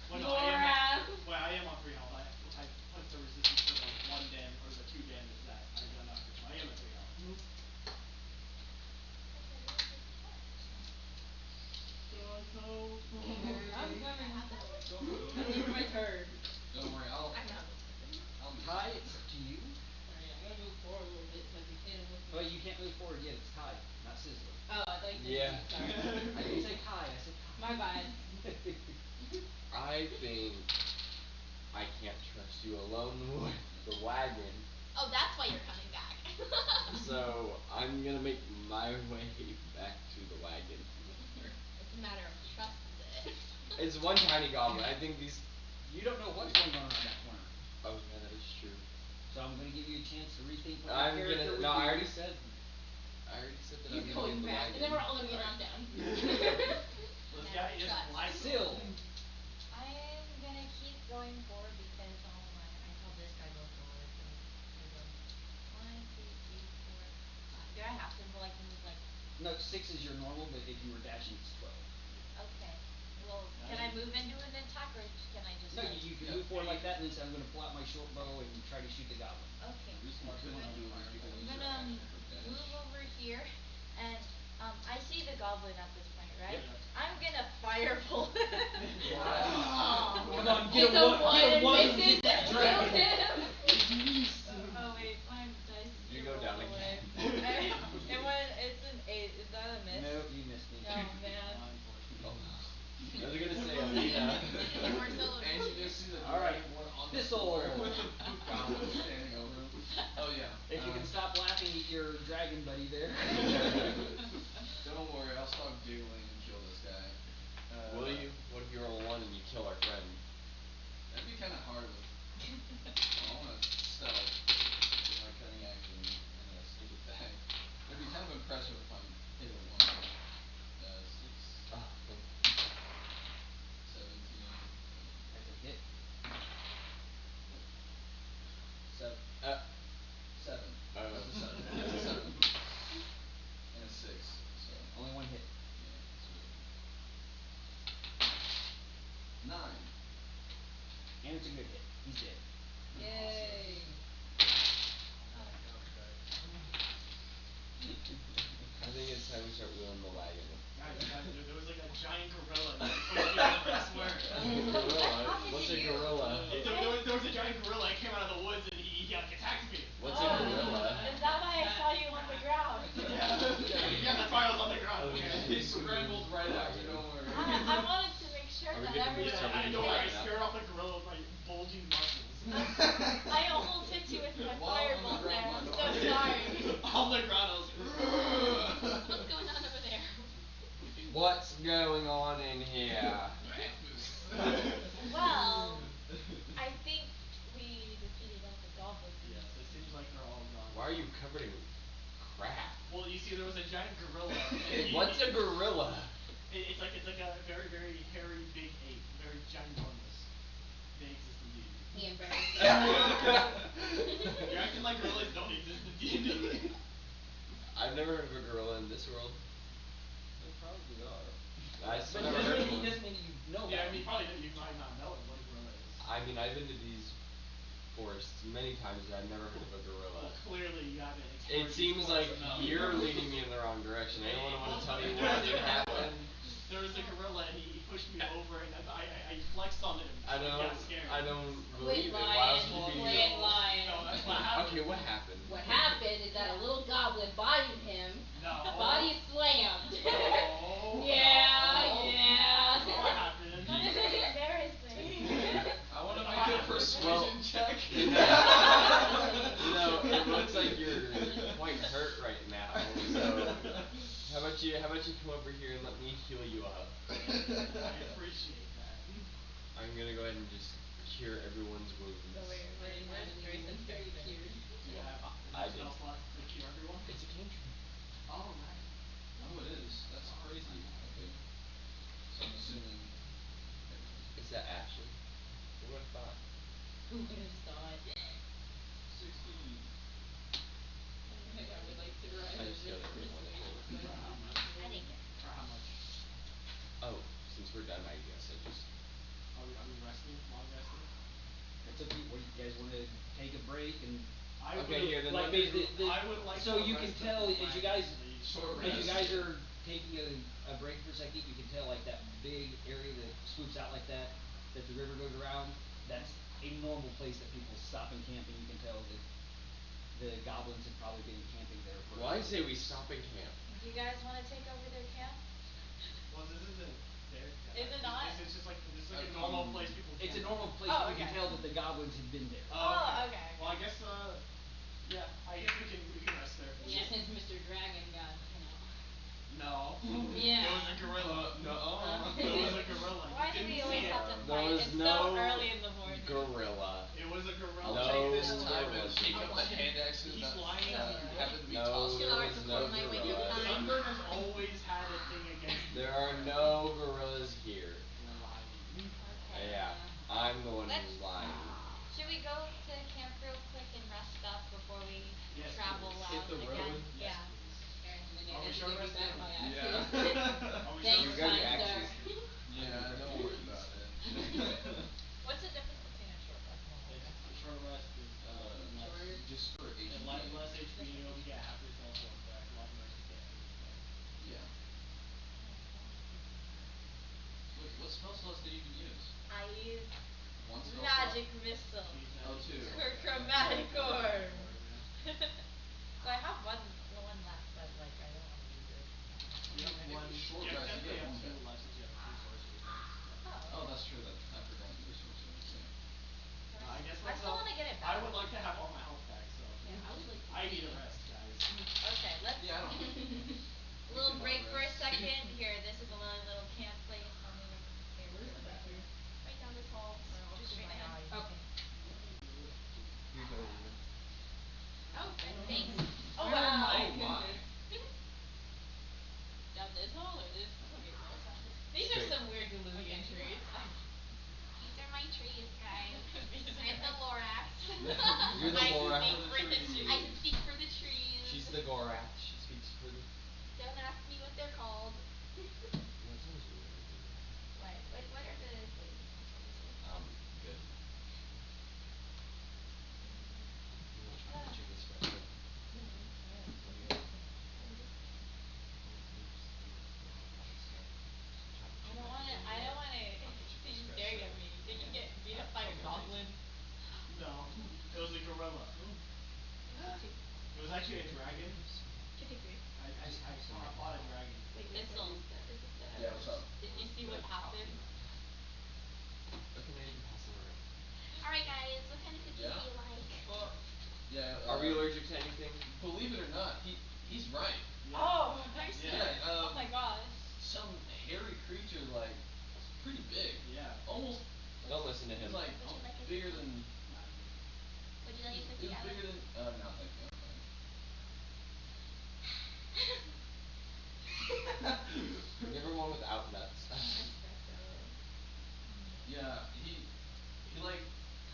Well, no, I am on 3 health. I put the resistance for the 1 damage or the 2 damage that I got knocked down. I am at 3 health. I'm coming. It's my turn. Don't worry, I'll be Ty, it's up to you. Alright, I'm gonna move forward a little bit so I can hit him with Well, you can't move forward yet. It's Ty, not Sizzler. Oh, I thought you said Yeah. sorry. I didn't say Kai. I said Ty. My bad. I think I can't trust you alone with the wagon. Oh, that's why you're coming back. So I'm gonna make my way back to the wagon. It's a matter of trust, is it? It's one tiny goblin. I think these. You don't know what's going on around that corner. Oh yeah, that is true. So I'm gonna give you a chance to rethink what I'm your gonna. character would No, do. I already said. I already said that He's I'm gonna going get the back. wagon. And then we're all gonna get knocked down. This guy is Trust. black. Syl. I'm gonna keep going forward because I told this guy go forward. So I go 1, 2, 3, 4, 5. Do I have to move like? No, 6 is your normal, but if you were dashing, it's 12. Okay. Well, can I move into an attack or can I just? No, you can move forward like that, and then say I'm gonna pull out my short bow and try to shoot the goblin. Okay. The reason why people don't do it is people I'm use their gonna action for dash. move over here, and I see the goblin at this point, right? Yep. I'm gonna firebolt. Wow. Come on, It's get a one, one get a and one. misses and Get kills dragon. him. Oh wait, my dice. You go down again. And when it's an 8, is that a miss? Nope, you missed me. Oh man. Oh. I was gonna say Alina. We're still And you just see the And it's a good hit. He's dead. Yay. I think it's time we start wheeling the wagon. Guys, there was like a giant gorilla and he pushed me over, I swear. Gorilla? What's a gorilla? There was a giant gorilla that came out of the woods and he like attacked me. What's a gorilla? Is that why I saw you on the ground? Yeah, that's why I was on the ground. He scrambled right after, don't worry. I wanted to make sure Are we that good to move everyone somebody I was know I right now? scared off the gorilla with my bulging muscles. I almost hit you with my While on the firebolt there. ground, I'm my so God. sorry. On the ground, I was What's going on over there? What's going on in here? Well, I think we defeated all the goblins. Yes, it seems like they're all gone. Why are you covered in crap? Well, you see, there was a giant gorilla. And What's a gorilla? It's like a very, very hairy, big ape. Very ginormous. They exist indeed. You're acting like gorillas don't exist in D&D. I've never heard of a gorilla in this world. They probably are. I But still it never heard of one. doesn't mean you know Yeah, I that. mean, you might not know what a gorilla is. I mean, I've been to these forests many times and I've never heard of a gorilla. Well, clearly you haven't explored It seems these like forests enough. you're leading me in the wrong direction. Anyone want to tell me what happened? There was a gorilla and he pushed me over and I flexed on him. I He don't got scared. believe it. Why else would you be Quit lying. No, that's what happened. Okay, what happened? What happened is that a little goblin bodied him. No. Body slammed. No. Yeah, No. yeah. That's not what happened. That's pretty embarrassing. I wanna make a persuasion check. It looks like you're quite hurt right now. So how about you come over here and let me heal you up? I appreciate that. I'm gonna go ahead and just cure everyone's wounds. Where's Grayson very cute? Yeah, I spell did. slot to cure everyone. It's a cantrip. Oh, right. Oh, it is. That's crazy. Okay. So I'm assuming. Is that Ashley? Who would've thought? Who would have thought? 16. I would like to run I just got everyone. I didn't get it. For how much? Oh, since we're done, I guess I just. Are we resting? Long resting? It's up to you. What do you guys want to take a break and? I Okay, would, here, then Like let me- I would like so to you can rest tell the as you wagon, guys please. Short as you rest. guys are taking a break for a second, you can tell like that big area that swoops out like that the river goes around. That's a normal place that people stop and camp, and you can tell that the goblins have probably been camping there for. Well, I say we stop and camp. Do you guys want to take over their camp? Well, this isn't their Is it not? This is just like a A normal common- place people It's a camp. normal place, Oh, but you can okay. tell that the goblins have been there. Oh, okay. Well, I guess yeah, I guess we can rest there. Yeah, since Mr. Dragon got, No. Yeah. It was a gorilla. No. It was a gorilla. You Why do didn't we always see it. have to There fight? was It's no so early in the morning. gorilla. It was a gorilla. I'll No take this time gorilla. and pick up the hand axes He's that lying. happen to be No, tossed there around. was no gorilla. Sunburn has always had a thing against me. There are no gorillas here. You're lying. Okay. Yeah, I'm the one Let's- who's lying. Should we go to camp real quick and rest up before we Yes, travel please. out Hit the again? road? Yes, Yeah. please. Okay. Are we sure Give this back is- my Yeah. axes. Are we Thanks, sure You got kind your sir. axes? Yeah, don't worry about it. What's the difference between Yeah. Are we allergic to anything? Believe it or not, he's right. Oh, nice. Yeah. Oh my gosh. Some hairy creature like pretty big. Yeah. Almost. Don't listen to him. He's like Would you like a bigger cookie? than. Would you like a He cookie, was Elowyn? bigger than. No, thank you. I'm fine. Give her one without nuts. Espresso. Yeah, he like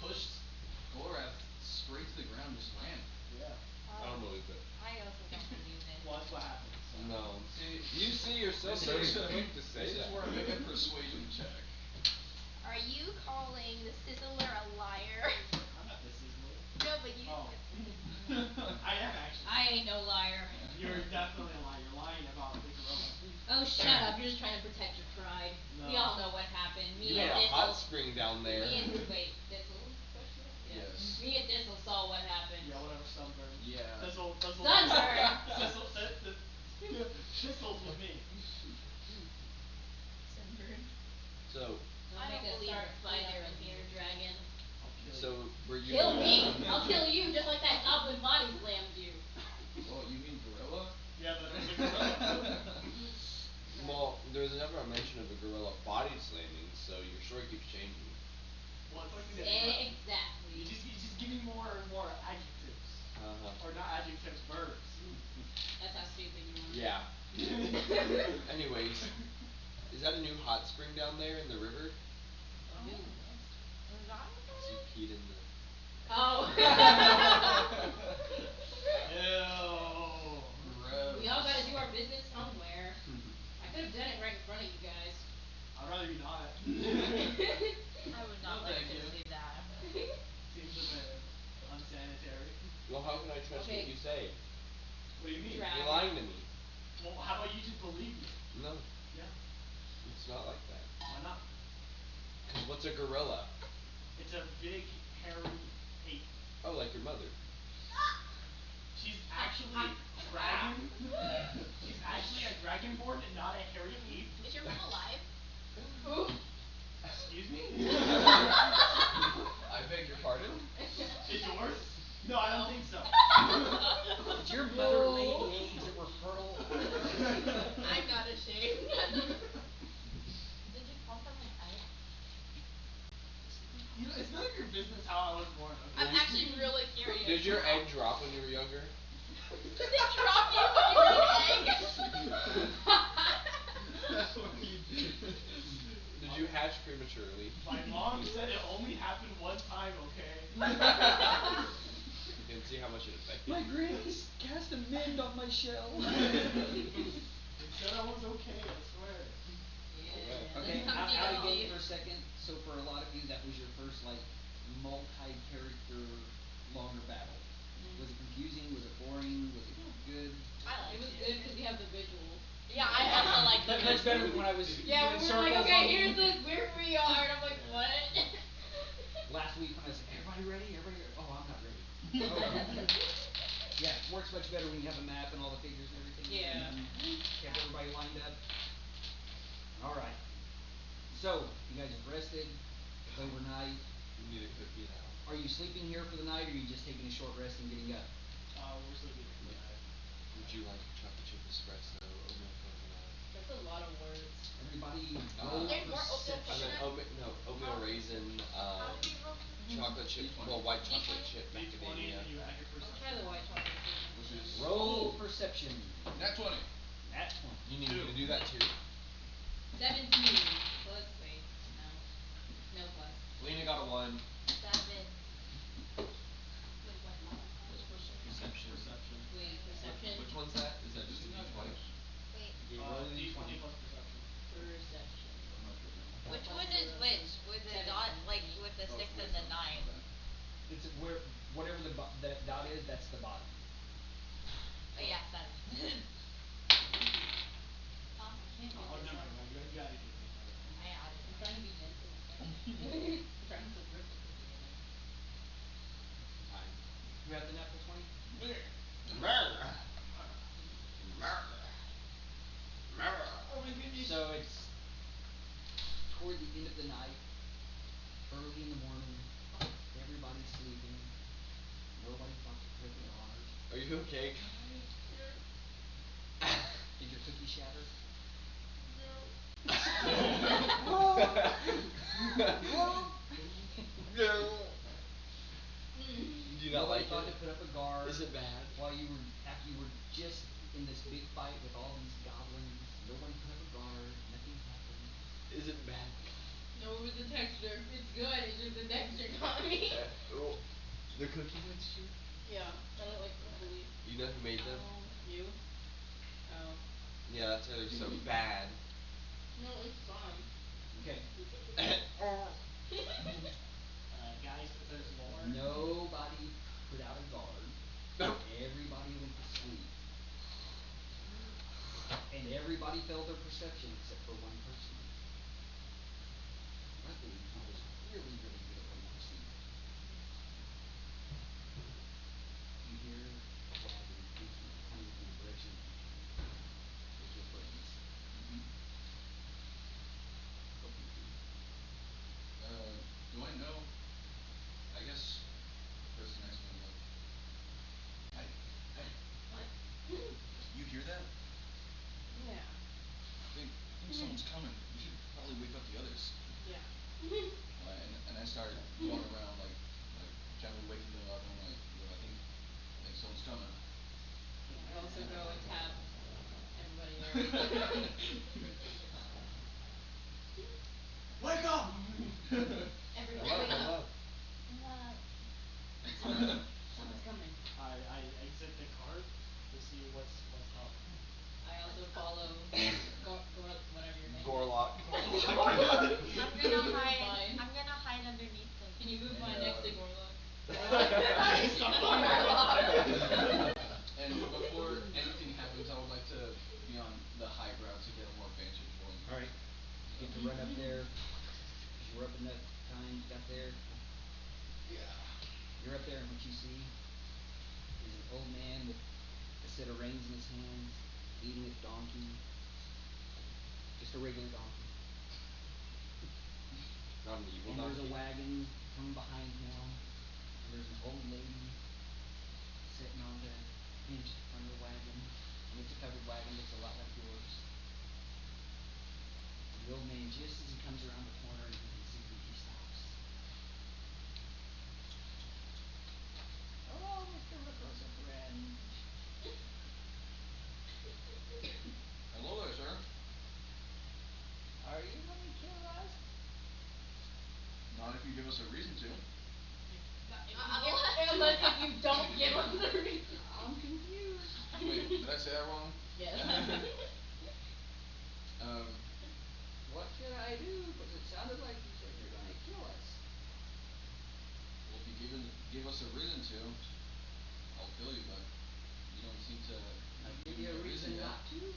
pushed Gorath straight to the ground, just ran. Yeah. I don't believe it. I also don't believe it. Well, that's what happens. No. See, You see yourself very quick to say this that. is where I make a persuasion check. Are you calling the Sizzler a liar? I'm not the Sizzler. No, but you. Oh. I am actually. I ain't no liar. You're definitely a liar. You're lying about the gorilla. Oh, shut up. You're just trying to protect your pride. No. We all know what happened. You Me and had a Thistle. hot spring down there. Me and wait, Thistle? Question mark? Yeah. Yes. Me and Thistle saw what happened. Yeah, whatever, sunburn. Yeah. Thistle. Sunburn! Thistle's with me. Sunburn. So. Don't I make don't us believe start a it. fight Either up of in you. here, dragon. I'll kill you. So were you? Kill me? I'll kill you just like that goblin body slammed you. Oh, you mean gorilla? Yeah, but it was a gorilla. Well, there's never a mention of a gorilla body slamming, so your story keeps changing. Well, it's like that. Exactly. You just give me more and more adjectives. Or not adjectives, verbs. That's how stupid you are. Yeah. Anyways, is that a new hot spring down there in the river? A new what? So you peed in the. Oh. Ew. Gross. We all gotta do our business somewhere. I could have done it right in front of you guys. I'd rather you not. I would No, not like thank to you. see that. Seems a bit unsanitary. Well, how can I trust Okay. what you say? What do you mean? Dragon. You're lying to me. Well, how about you just believe me? No, Yeah. it's not like that. Why not? 'Cause what's a gorilla? It's a big, hairy ape. Oh, like your mother. She's actually a dragon. She's actually a dragonborn and not a hairy ape. Is your mom alive? Excuse me? I beg your pardon? Is yours? No, I don't think so. Did your mother lay eggs that were fertile? I'm not ashamed. Did you come from an egg? You know, it's none of your business how I was born, I'm okay? actually really curious. Did your egg drop when you were younger? Did they drop you when you were an egg? Did you hatch prematurely? My mom said it only happened one time, okay? You can see how much it affected My you. granny's cast a mend on my shell. They said I was okay, I swear. Yeah. Okay, That's out how of deep game for a second. So for a lot of you, that was your first like multi-character longer battle. Was it confusing? Was it boring? Was it good? I liked it. Was good because we have the visuals. Yeah, I also like the That's better than when I was Yeah, doing we were like, circles okay, on here's the where we are, and I'm like, Yeah. what? Last week when I was like, everybody ready? Everybody ready? Oh, I'm not ready. Oh. Yeah, it works much better when you have a map and all the figures and everything. Yeah. Kept everybody lined up. Alright. So, you guys have rested. It's overnight. You need a cookie now. Are you sleeping here for the night or are you just taking a short rest and getting up? We're sleeping for the night. Would you like chocolate chip espresso, oatmeal coconut? That's a lot of words. Everybody roll There's more oatmeal And then perception. oatmeal raisin, How do we roll? chocolate chip, well, white chocolate chip D20 macadamia. and you add your I'll perception. try the white chocolate. Which is Roll perception. Nat 20. Nat 20. You need me to do that too? 17 plus wait, no plus. Lena got a 1. 7. Wait, what What's Perception. Perception. Wait, perception. Which one's that? Is that just a D20? Wait. Okay, roll a D20 D20. plus perception. Perception. I'm not sure now. Which one is which? With the dot, like with the 6 and the 9? It's where whatever the dot is, that's the bottom. Oh yeah, 7. I can't get Oh, this never up. mind. You gotta do it. I added I'm it. trying to be gentle. I'm trying to rip the cookie in it. Fine. You have the natural 20? Oh my goodness. So it's toward the end of the night, early in the morning, everybody's sleeping, nobody's talking. you okay, guy? Did your cookie shatter? No. You do not Nobody like thought it? to put up a guard. Is it bad? While you were after you were just in this big fight with all these goblins. Nobody put up a guard. Nothing happened. Is it bad? No, it was the texture. It's good. It's just the texture got me. Oh, the cookie texture? Yeah, kind of like crumbly. You know who made them? You? Oh. Yeah, that's why they're so bad. No, it's fine. Okay. Guys, there's lore. Nobody put out a guard. No. Everybody went to sleep. And everybody failed their perception except for one person. Luckily, he was really, really good at what he perceived. You hear a wagon coming from the direction with your friends. What do you do? Do I know? I guess the person next to me like, hey, hey, What? you hear that? Yeah. I think someone's coming. You should probably wake up the others. Yeah. And I started going around like gently waking them up and I'm like, yo, I think someone's coming. I also go and tap everybody else. Wake up! Everybody wake Hello? up. Someone's coming. I exit the cart to see what's up. I also follow whatever your name is. Gorlock. I'm gonna hide underneath them. Can you move And, mine next to Gorlock? And before anything happens, I would like to be on the high ground to get a more vantage point. Alright. You get to run up there. Cause you were up enough time, you got there. Yeah. You're up there and what you see is an old man with a set of reins in his hands, leading a donkey. Just a regular donkey. Not an evil And there's a donkey? wagon coming behind him. And there's an old lady sitting on the bench in front of the wagon. And it's a covered wagon, looks a lot like yours. And the old man, just as he comes around the corner, you can see he stops. Hello, Mr. Ruthless and friend. Hello there, sir. Are you gonna kill us? Not if you give us a reason to. Unless if you don't give us a reason. I'm confused. Wait, did I say that wrong? Yes. What should I do? Cause it sounded like you said you're gonna kill us. Well, if you give us a reason to, I'll kill you, but you don't seem to have Give given you me a a reason reason yet. not to?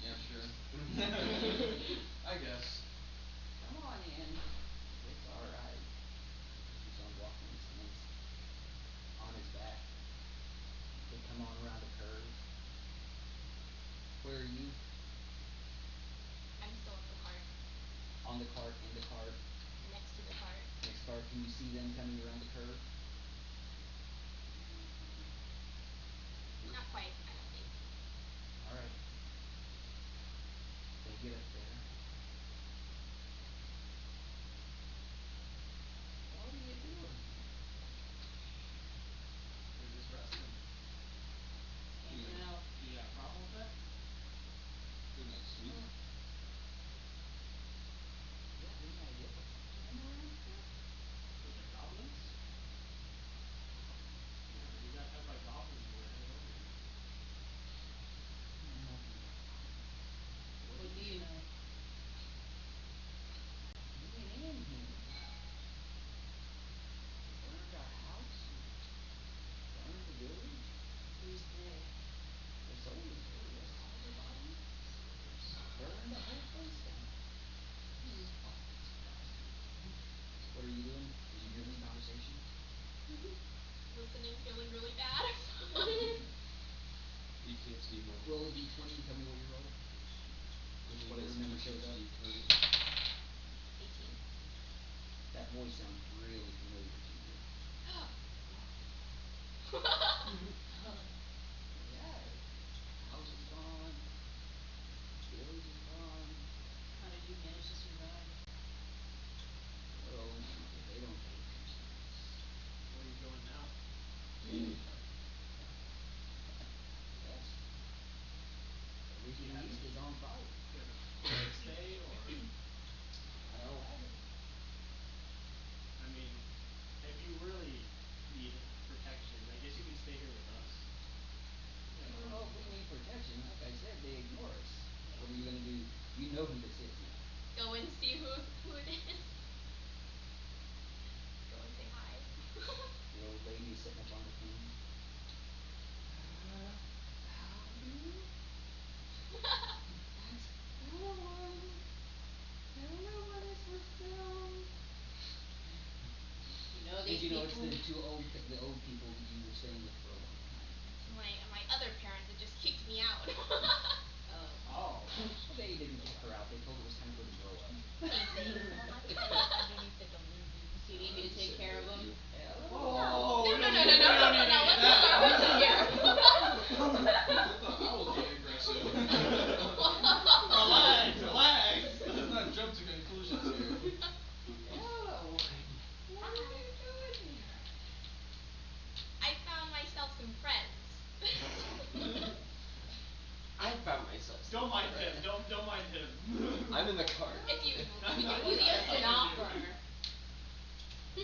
Yeah, sure. I guess. Come on in. It's alright. Keeps on walking, his hands on his back. They come on around a curve. Where are you? I'm still in the cart. On the cart, in the cart. Next to the cart. Next cart, can you see them coming around the curve? Not quite, I don't think. Alright. They get up there. What are you doing? We're just resting. Hanging out. You got a problem with that? Good night's sleep. Yeah, any idea what's going around here? With the goblins? Yeah, we got attacked by goblins when we were heading over here. What do you know? You went in here. Burned our house. Burned the village. Who's they? The soldiers. Everybody. Burned the whole place down. What are you doing? Did you hear this conversation? Listening, feeling really bad. You can't see more. Roll a d20 and tell me what you rolled. Whatever number shows up. 18. That voice sounds really familiar to you. Did these you know it's people. the old people that you were staying with for a long time? My other parents had just kicked me out. Oh. Oh. They didn't kick her out, they told her it was time for her to grow up. Same thing. Well, I think I live underneath the Deluvian, Do you so. need me to take care of them? Whoa, No, we no, don't no, need no, we no, don't no, need no, any of let's that. start with here. People thought I was being aggressive. Relax. Let's not jump to conclusions here. Elowyn, what are Hi. you doing here? I found myself some friends. I found myself some Don't mind him. friends. Don't mind him. I'm in the cart. If you Not if you yet. believe Just an it. offer.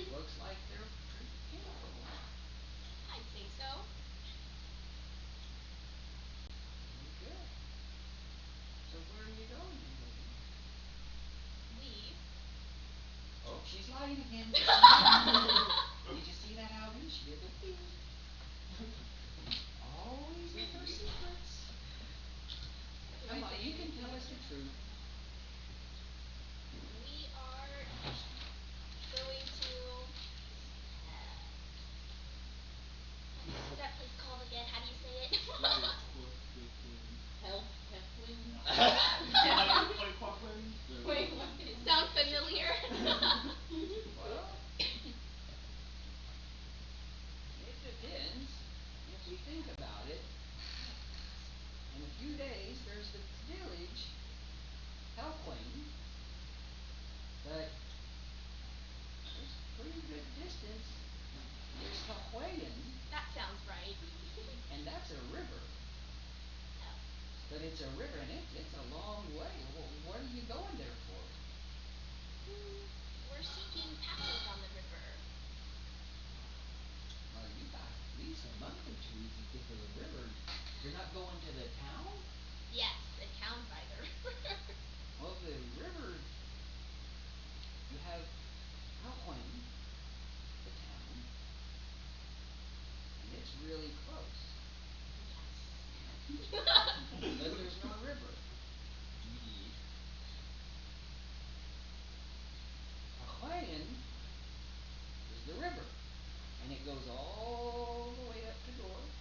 Looks like they're pretty capable. I'd say so. Very good. So where are you going, Elowyn? We Oh, she's lying again. Did you see that, Alvin? She did the thing. Always with her secrets. Come on, you can tell us the truth. we are going to what's that place called again? How do you say it? Sound familiar? Well, it depends. If we think about it, in a few days there's the village, Elowyn, but there's a pretty good distance. There's Elowyn, That sounds right. and that's a river. But it's a river, and it's a long way. What are you going there for? We're seeking passage on the river. Well, you got at least a month or two to get to the river. You're not going to the town? Yes, the town by the river. Well, the river, you have Elowyn, the town, and it's really close. But there's no river. Elowyn is the river, and it goes all the way up to Gorath,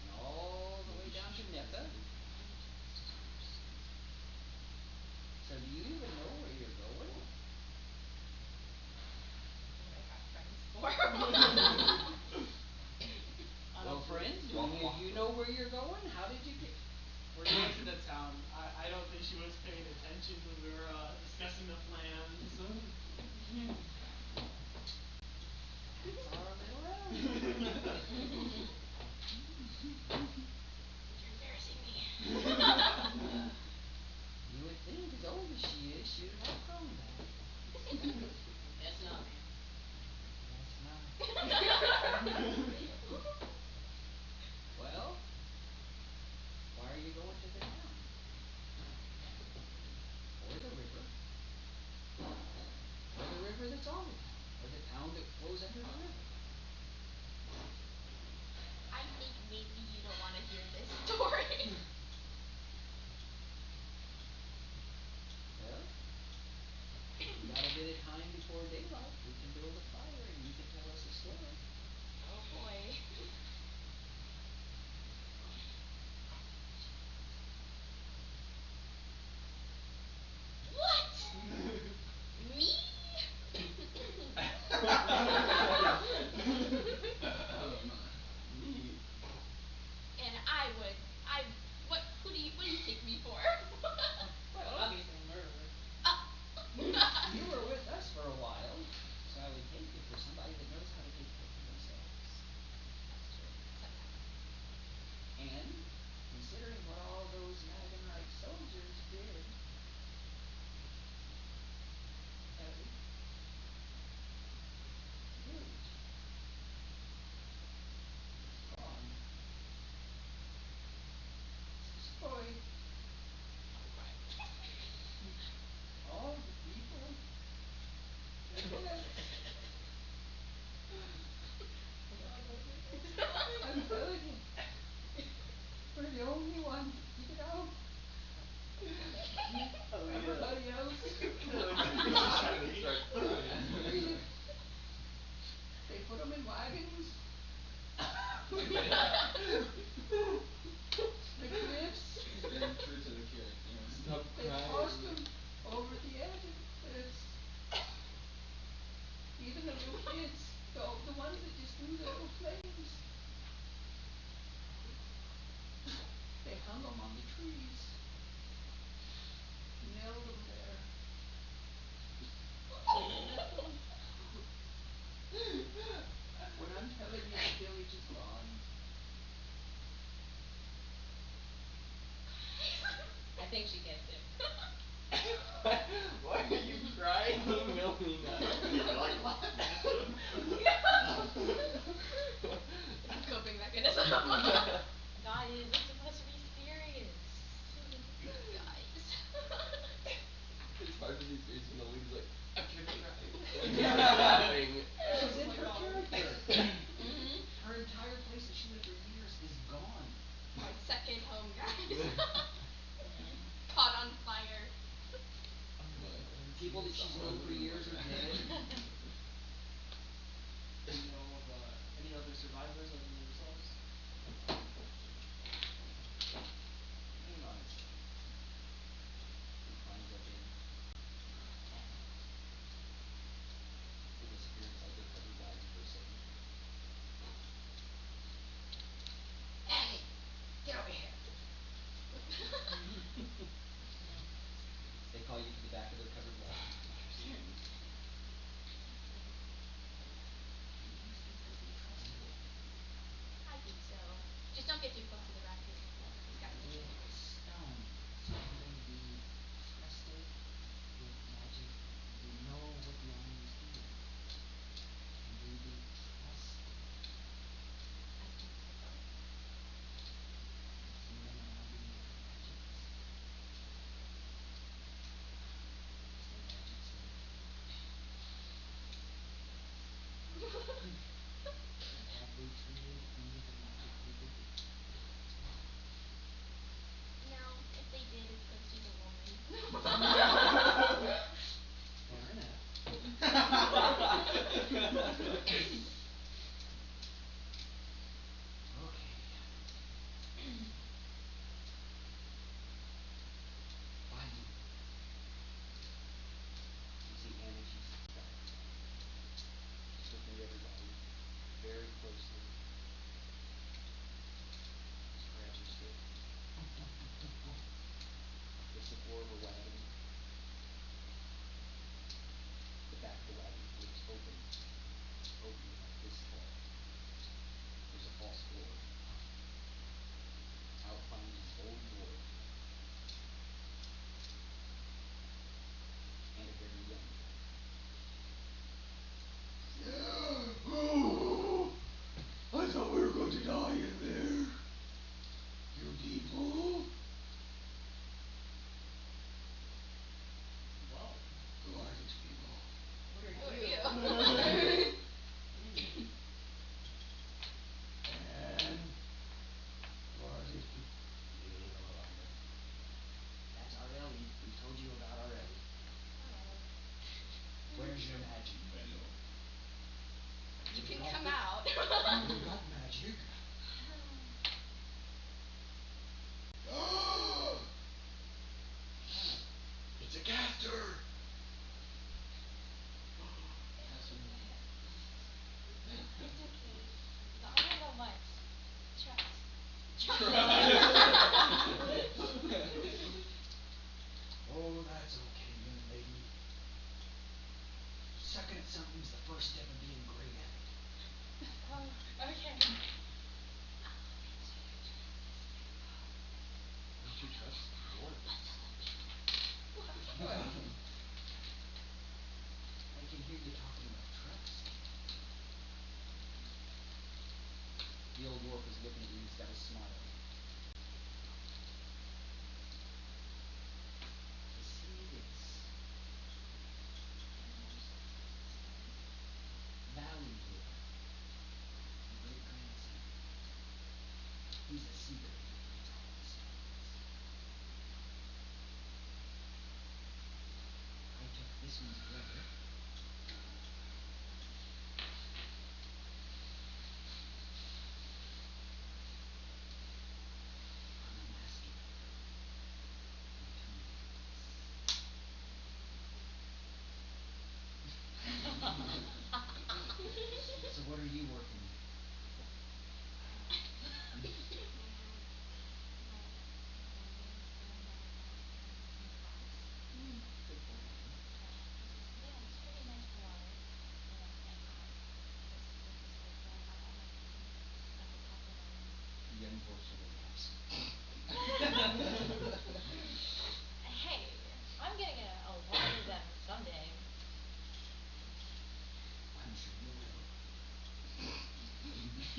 and all the way down to Nippa. So do you even know where you're going? What I got friends for. Well, friends, do you know where you're going? How did you get? We're going to the town. I don't think she was paying attention when we were discussing the plans. That's our little Elowyn. You're embarrassing me. You would think, as old as she is, she would have grown back. Guess not, man. Guess not. Well, why are you going to the town? Or the river? Or the river that's on the town? Or the town that flows under the river? I think maybe you don't want to hear this story. Well, we got a bit of time before daylight. We can build a fire and you can tell us a story. Oh boy. What? Me? It's the ones that just threw the little flames. They hung them on the trees. Nailed them there. When I'm telling you the village is gone. I think she gets it. Why are you crying, Melina? I like laughing at them. It's a coping mechanism. Guys, it's supposed to be serious. Guys. It's hard to be serious when Elaine's like, I'm gonna cry. Laughing. She's in her character. Mhm. Her entire place that she lived for years is gone. My second home, guys. Caught on fire. People that she's known for years are dead. Do you know of any other survivors other than yourselves? Hang on a second. He climbs up in. He disappears inside the covered wagon for a second. Hey, get over here. They call you to the back of their covered wagon. I think so. Just don't get too close to the raccoon. He's got some With tricks. stone. So I'm going to be trusted with magic. You know what the enemy is doing. I'm going to be trusted. I think so. So you may not be magics. Say magic, say. Have they treated any of the magic people differently? No, if they did, it's 'cause she's a woman. Fair enough. Okay. Fine. You see Anna, she's looking at everybody very closely. Scratches the support of her wagon. The back of the wagon flips open. Open like this tall. There's a false floor. Out finds his old dwarf. And a very young one. I thought we were going to die in there. You people. Well, Who are these people? what are Who are you? you? And who are these people? You no longer. That's our Ellie. We told you about our Ellie. Where's your magic fellow? You can come out. You got magic? It's a caster. It's okay. I don't know much. Trust. Oh, that's okay, young lady. Sucking at something's the first step of being great at it. Oh, okay. Don't you trust dwarves? I can hear you talking about trust. The old dwarf is looking at you, he's got a smile. You see this? Valley dwarf. My great grandson. He's a seeker who finds all the stones. I took this one's brother.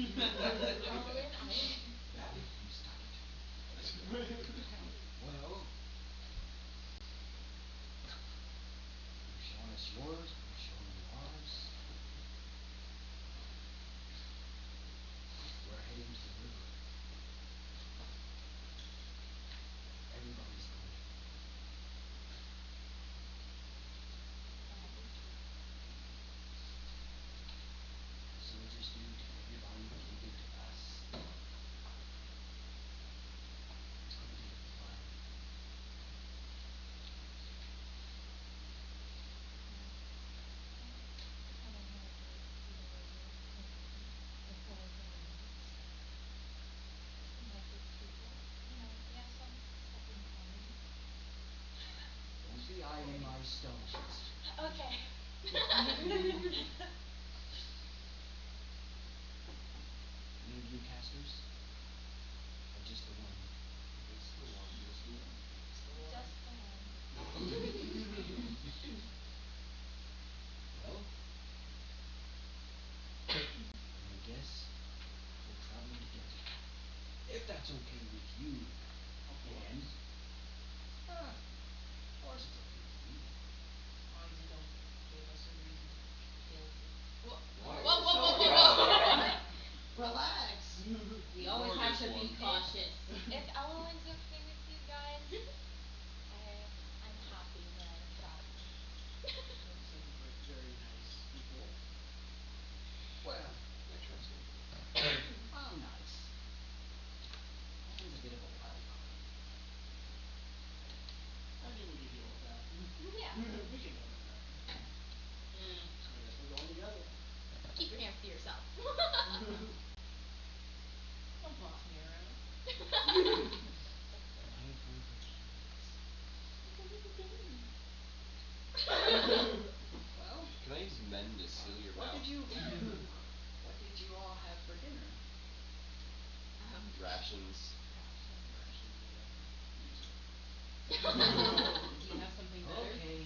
All in, I'm in. You start it. Well, you've shown us yours, we've shown you ours. We're heading to the river. Everybody's going. Soldiers do to everybody what they did to us. It's going to be fun. Just wondering how it is to be a warrior with swords and arrows. Like with people. We have some stuff in common. Don't be eyeing my stones. Okay. Any of you casters? Or just the one? Just the one. Just the one. Just the one. Well, I guess we'll travel together. If that's okay with you. Of course. And of course it's okay with me. As long as you don't give us a reason to kill you. Whoa, Why? whoa, whoa, whoa, Yeah. whoa. Relax. We always have to be One. cautious. If Elowyn's okay with you guys, I'm happy that I'm traveling. You seem like very nice people. Well, I trust him. I'm nice. He's a bit of a wild card. I think we can deal with that. Yeah. We can live with that. So I guess we're going together. Keep your hands to yourself. Don't boss me around. I have one question. It's a little game. Well, Can I use mend to seal your what mouth? did you all have for dinner? Rations. Rations, yeah. Do you have something better? Okay.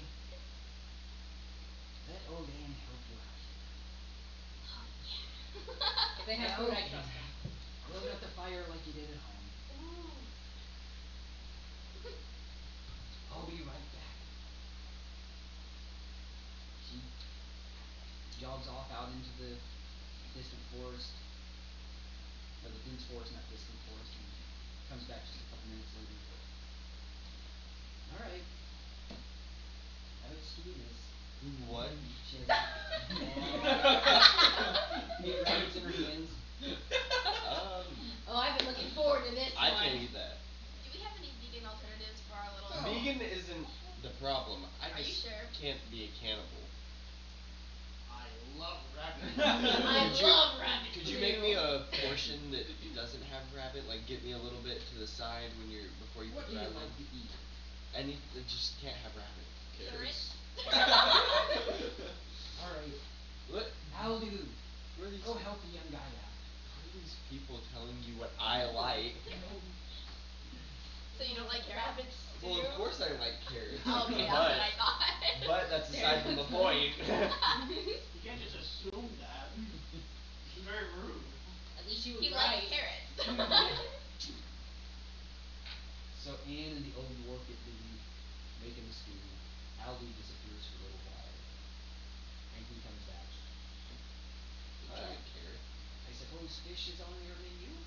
Let old Anne help you out here. Oh yeah. If they have food, I trust them. Build up the fire like you did at home. Ooh. I'll be right back. She jogs off out into the distant forest. Or the dense forest, not distant forest, and comes back just a couple minutes later. Alright. Have it stew this. What? She has meat rabbits in her hands. Oh, I've been looking forward to this I one. can't eat that. Do we have any vegan alternatives for our little Vegan isn't the problem. I Are you just sure? can't be a cannibal. I love rabbit. I love rabbit Could you too. make me a portion that doesn't have rabbit? Like get me a little bit to the side before you What put do you rabbit like in? to eat? It just can't have rabbit. Carrots? Alright. What? I'll do. Who are these? Go help the young guy out. Who are these people telling you what I like? So you don't like carrots? Do Well, you? of course I like carrots. Oh, okay, that's what I thought. But that's aside from the point. You can't just assume that. It's very rude. At least she was He right. likes carrots. So Anne and the old dwarf get busy making the stew. Aldi disappears for a little while. And he comes back. Giant carrot. I suppose fish is on your menu?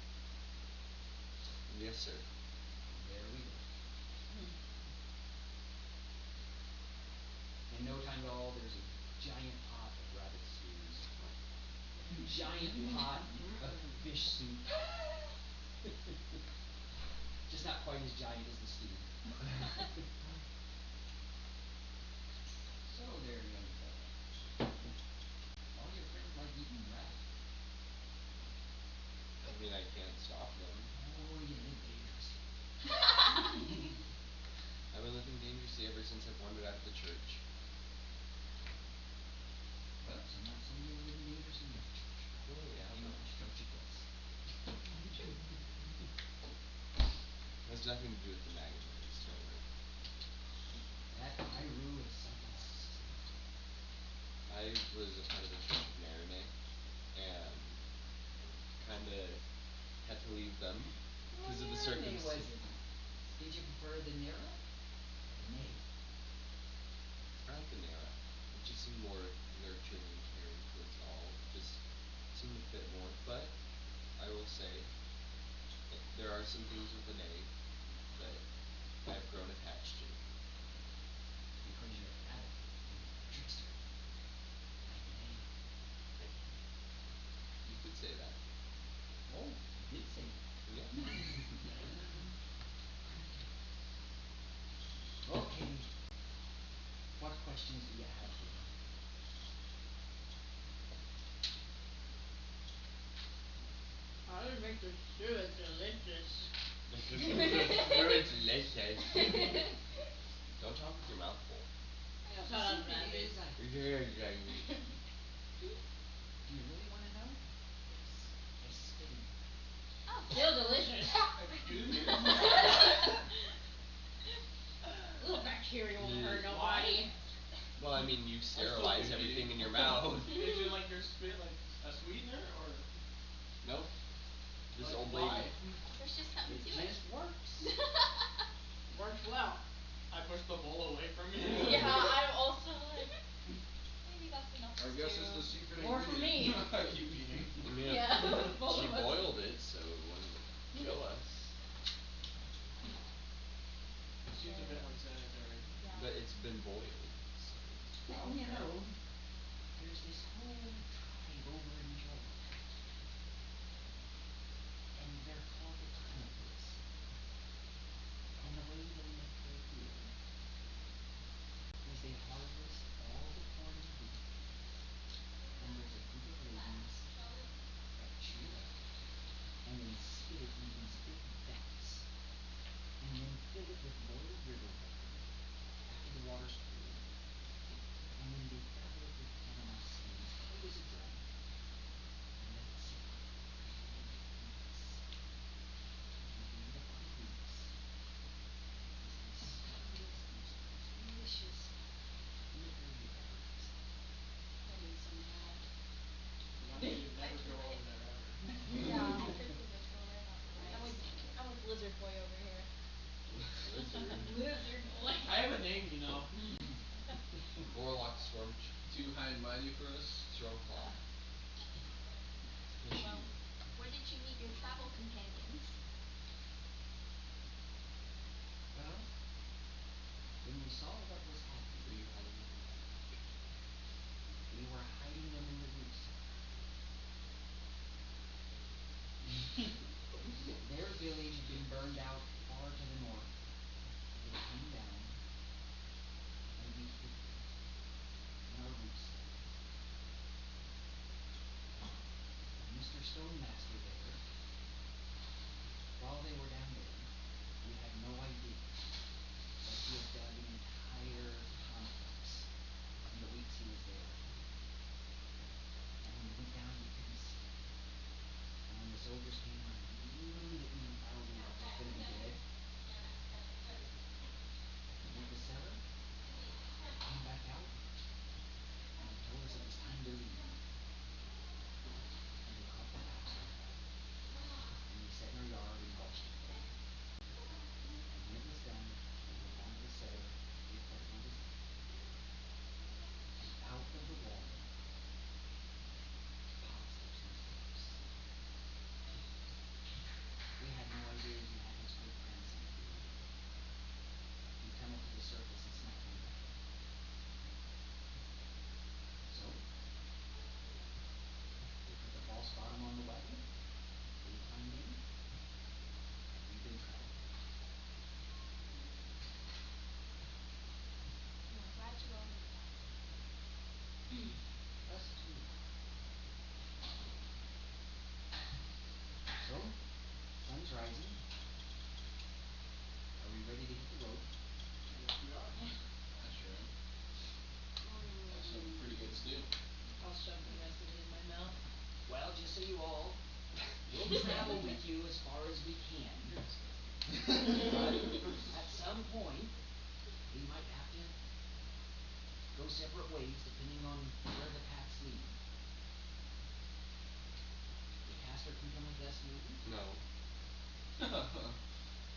Yes, sir. There we go. In no time at all, there's a giant pot of rabbit stews. A giant pot of fish soup. Just not quite as giant as the stew. So there, young fella. All your friends like eating rabbit. I mean, I can't stop them. Oh, you live dangerously. I've been living dangerously ever since I've wandered out of the church. Well, some might say you're living dangerously in the church. Oh, yeah. Depending on which church it was. Has nothing to do with the Magenrae story. That Hyrule is something are some things with an A that I've grown attached to. Because you're addict, trickster, like an A. You could say that. Oh, you did say that. Yeah. Okay. What questions do you have for me? How to make the stew delicious. Don't talk with your mouth full. Well, Shut the up, secret rabbit. is Do you really wanna know? I spit in it. Oh, still delicious. Excuse me? Little bacteria won't hurt Why? nobody. Well, I mean, you I'm still sterilize everything in your mouth. Is it like your spit like a sweetener or? Nope. This Like, old why? lady. There's just something It to it. just works. Works well. I pushed the bowl away from you. Yeah, I'm also like, maybe that's enough I guess it's the stew. secret More for me. ingredient. I keep eating. Yeah, both She of us. boiled it so it wouldn't kill us. Seems a bit unsanitary. Yeah. But it's been boiled, so. Well, you know, there's this whole tribe over in Gorath. And they're called the tyrannies. And the way they make their beer is they harvest all the corn and wheat. And there's a group of ladies that chew it up and then spit it in these big vats. And then fill it with boiled river water after the water's cooled. And then they cover it with animal skins tight as a drum. And let it sit for weeks. And at the end of 5 weeks, it's the sweetest, most delicious liquor you've ever tasted. I need some now. That means you'd never go over there ever. Yeah, Chris's a tourist. I'm with Nice. I'm with Lizard Boy over here. Lizard. Lizard boy. I have a name, you know. Warlock Storm Too high and mighty for us? Stormclaw. Well, where did you meet your travel companions? Well, when we saw what was Were happening, you hiding in the back? we were hiding them in the root cellar. Their village had been burned out far to the north. They came down and we hid them in our root cellar. Mr. Stonemaster there, while they were down there, we had no idea that he had dug an entire complex in the weeks he was there. And when we went down, we couldn't sleep. And when the soldiers came around, we didn't know we were gonna be dead. We went to the cellar, came back out, and they told us it was time to leave. And we caught the pastor. And we sat in our yard and watched him go. And when it was done, we went down to the cellar if everyone was there. And out of the wall pops up some steps. We had no idea he had his great grandson here. He'd come up to the surface and snapped one back. So they put the false bottom on the wagon, we climbed in, and we've been traveling. Well, I'm glad you all made that. Us too. So, sun's rising. Are we ready to hit the road? Yes, we are. I sure am. That's some pretty good stew. I'll shove the rest of it in my mouth. Well, just so you all, we'll travel with you as far as we can. You're disgusting. But at some point, we might have to go separate ways depending on where the paths lead. The caster can come with us maybe. No.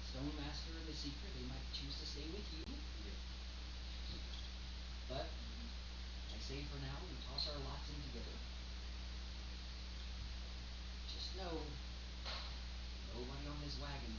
Stonemaster and the Seeker, they might choose to stay with you. Yep. But I say for now, we toss our lots in together. Just know, nobody on this wagon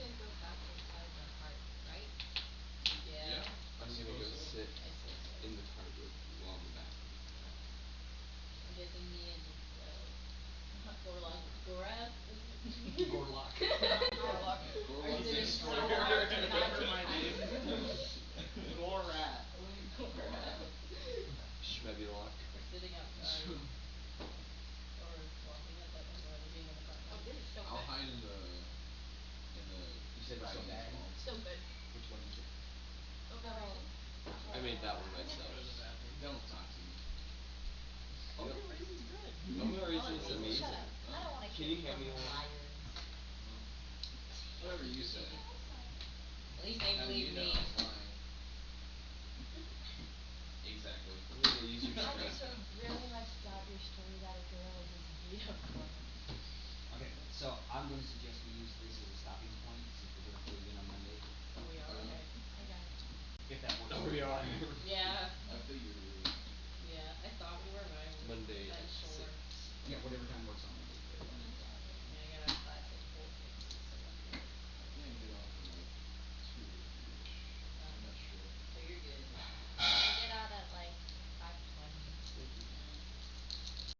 should go back inside the heart, right? Yeah, Yeah. I I'm gonna suppose go so. sit I say so. in the cart with well in the back. I'm guessing me and Gorath Gorlock. Gorlock. are Gorlock the sitting so destroyer. far to the back Remember my behind. name. Gorath. Gorath. Schmebulok. We're sitting outside. Or walking outside, or rather being on the front Oh, line. this is so I'll good. hide in the You said it's so dragon bad? stall. So good. Which one is it? The Oh. I made that one I'm gonna myself. go to the bathroom. Don't talk to me. Oatmeal raisin's good. Oatmeal raisin is Shut amazing. up. I don't wanna Can hear you hand from me one? liars. Whatever you say. At least they How do believe you me. know it's not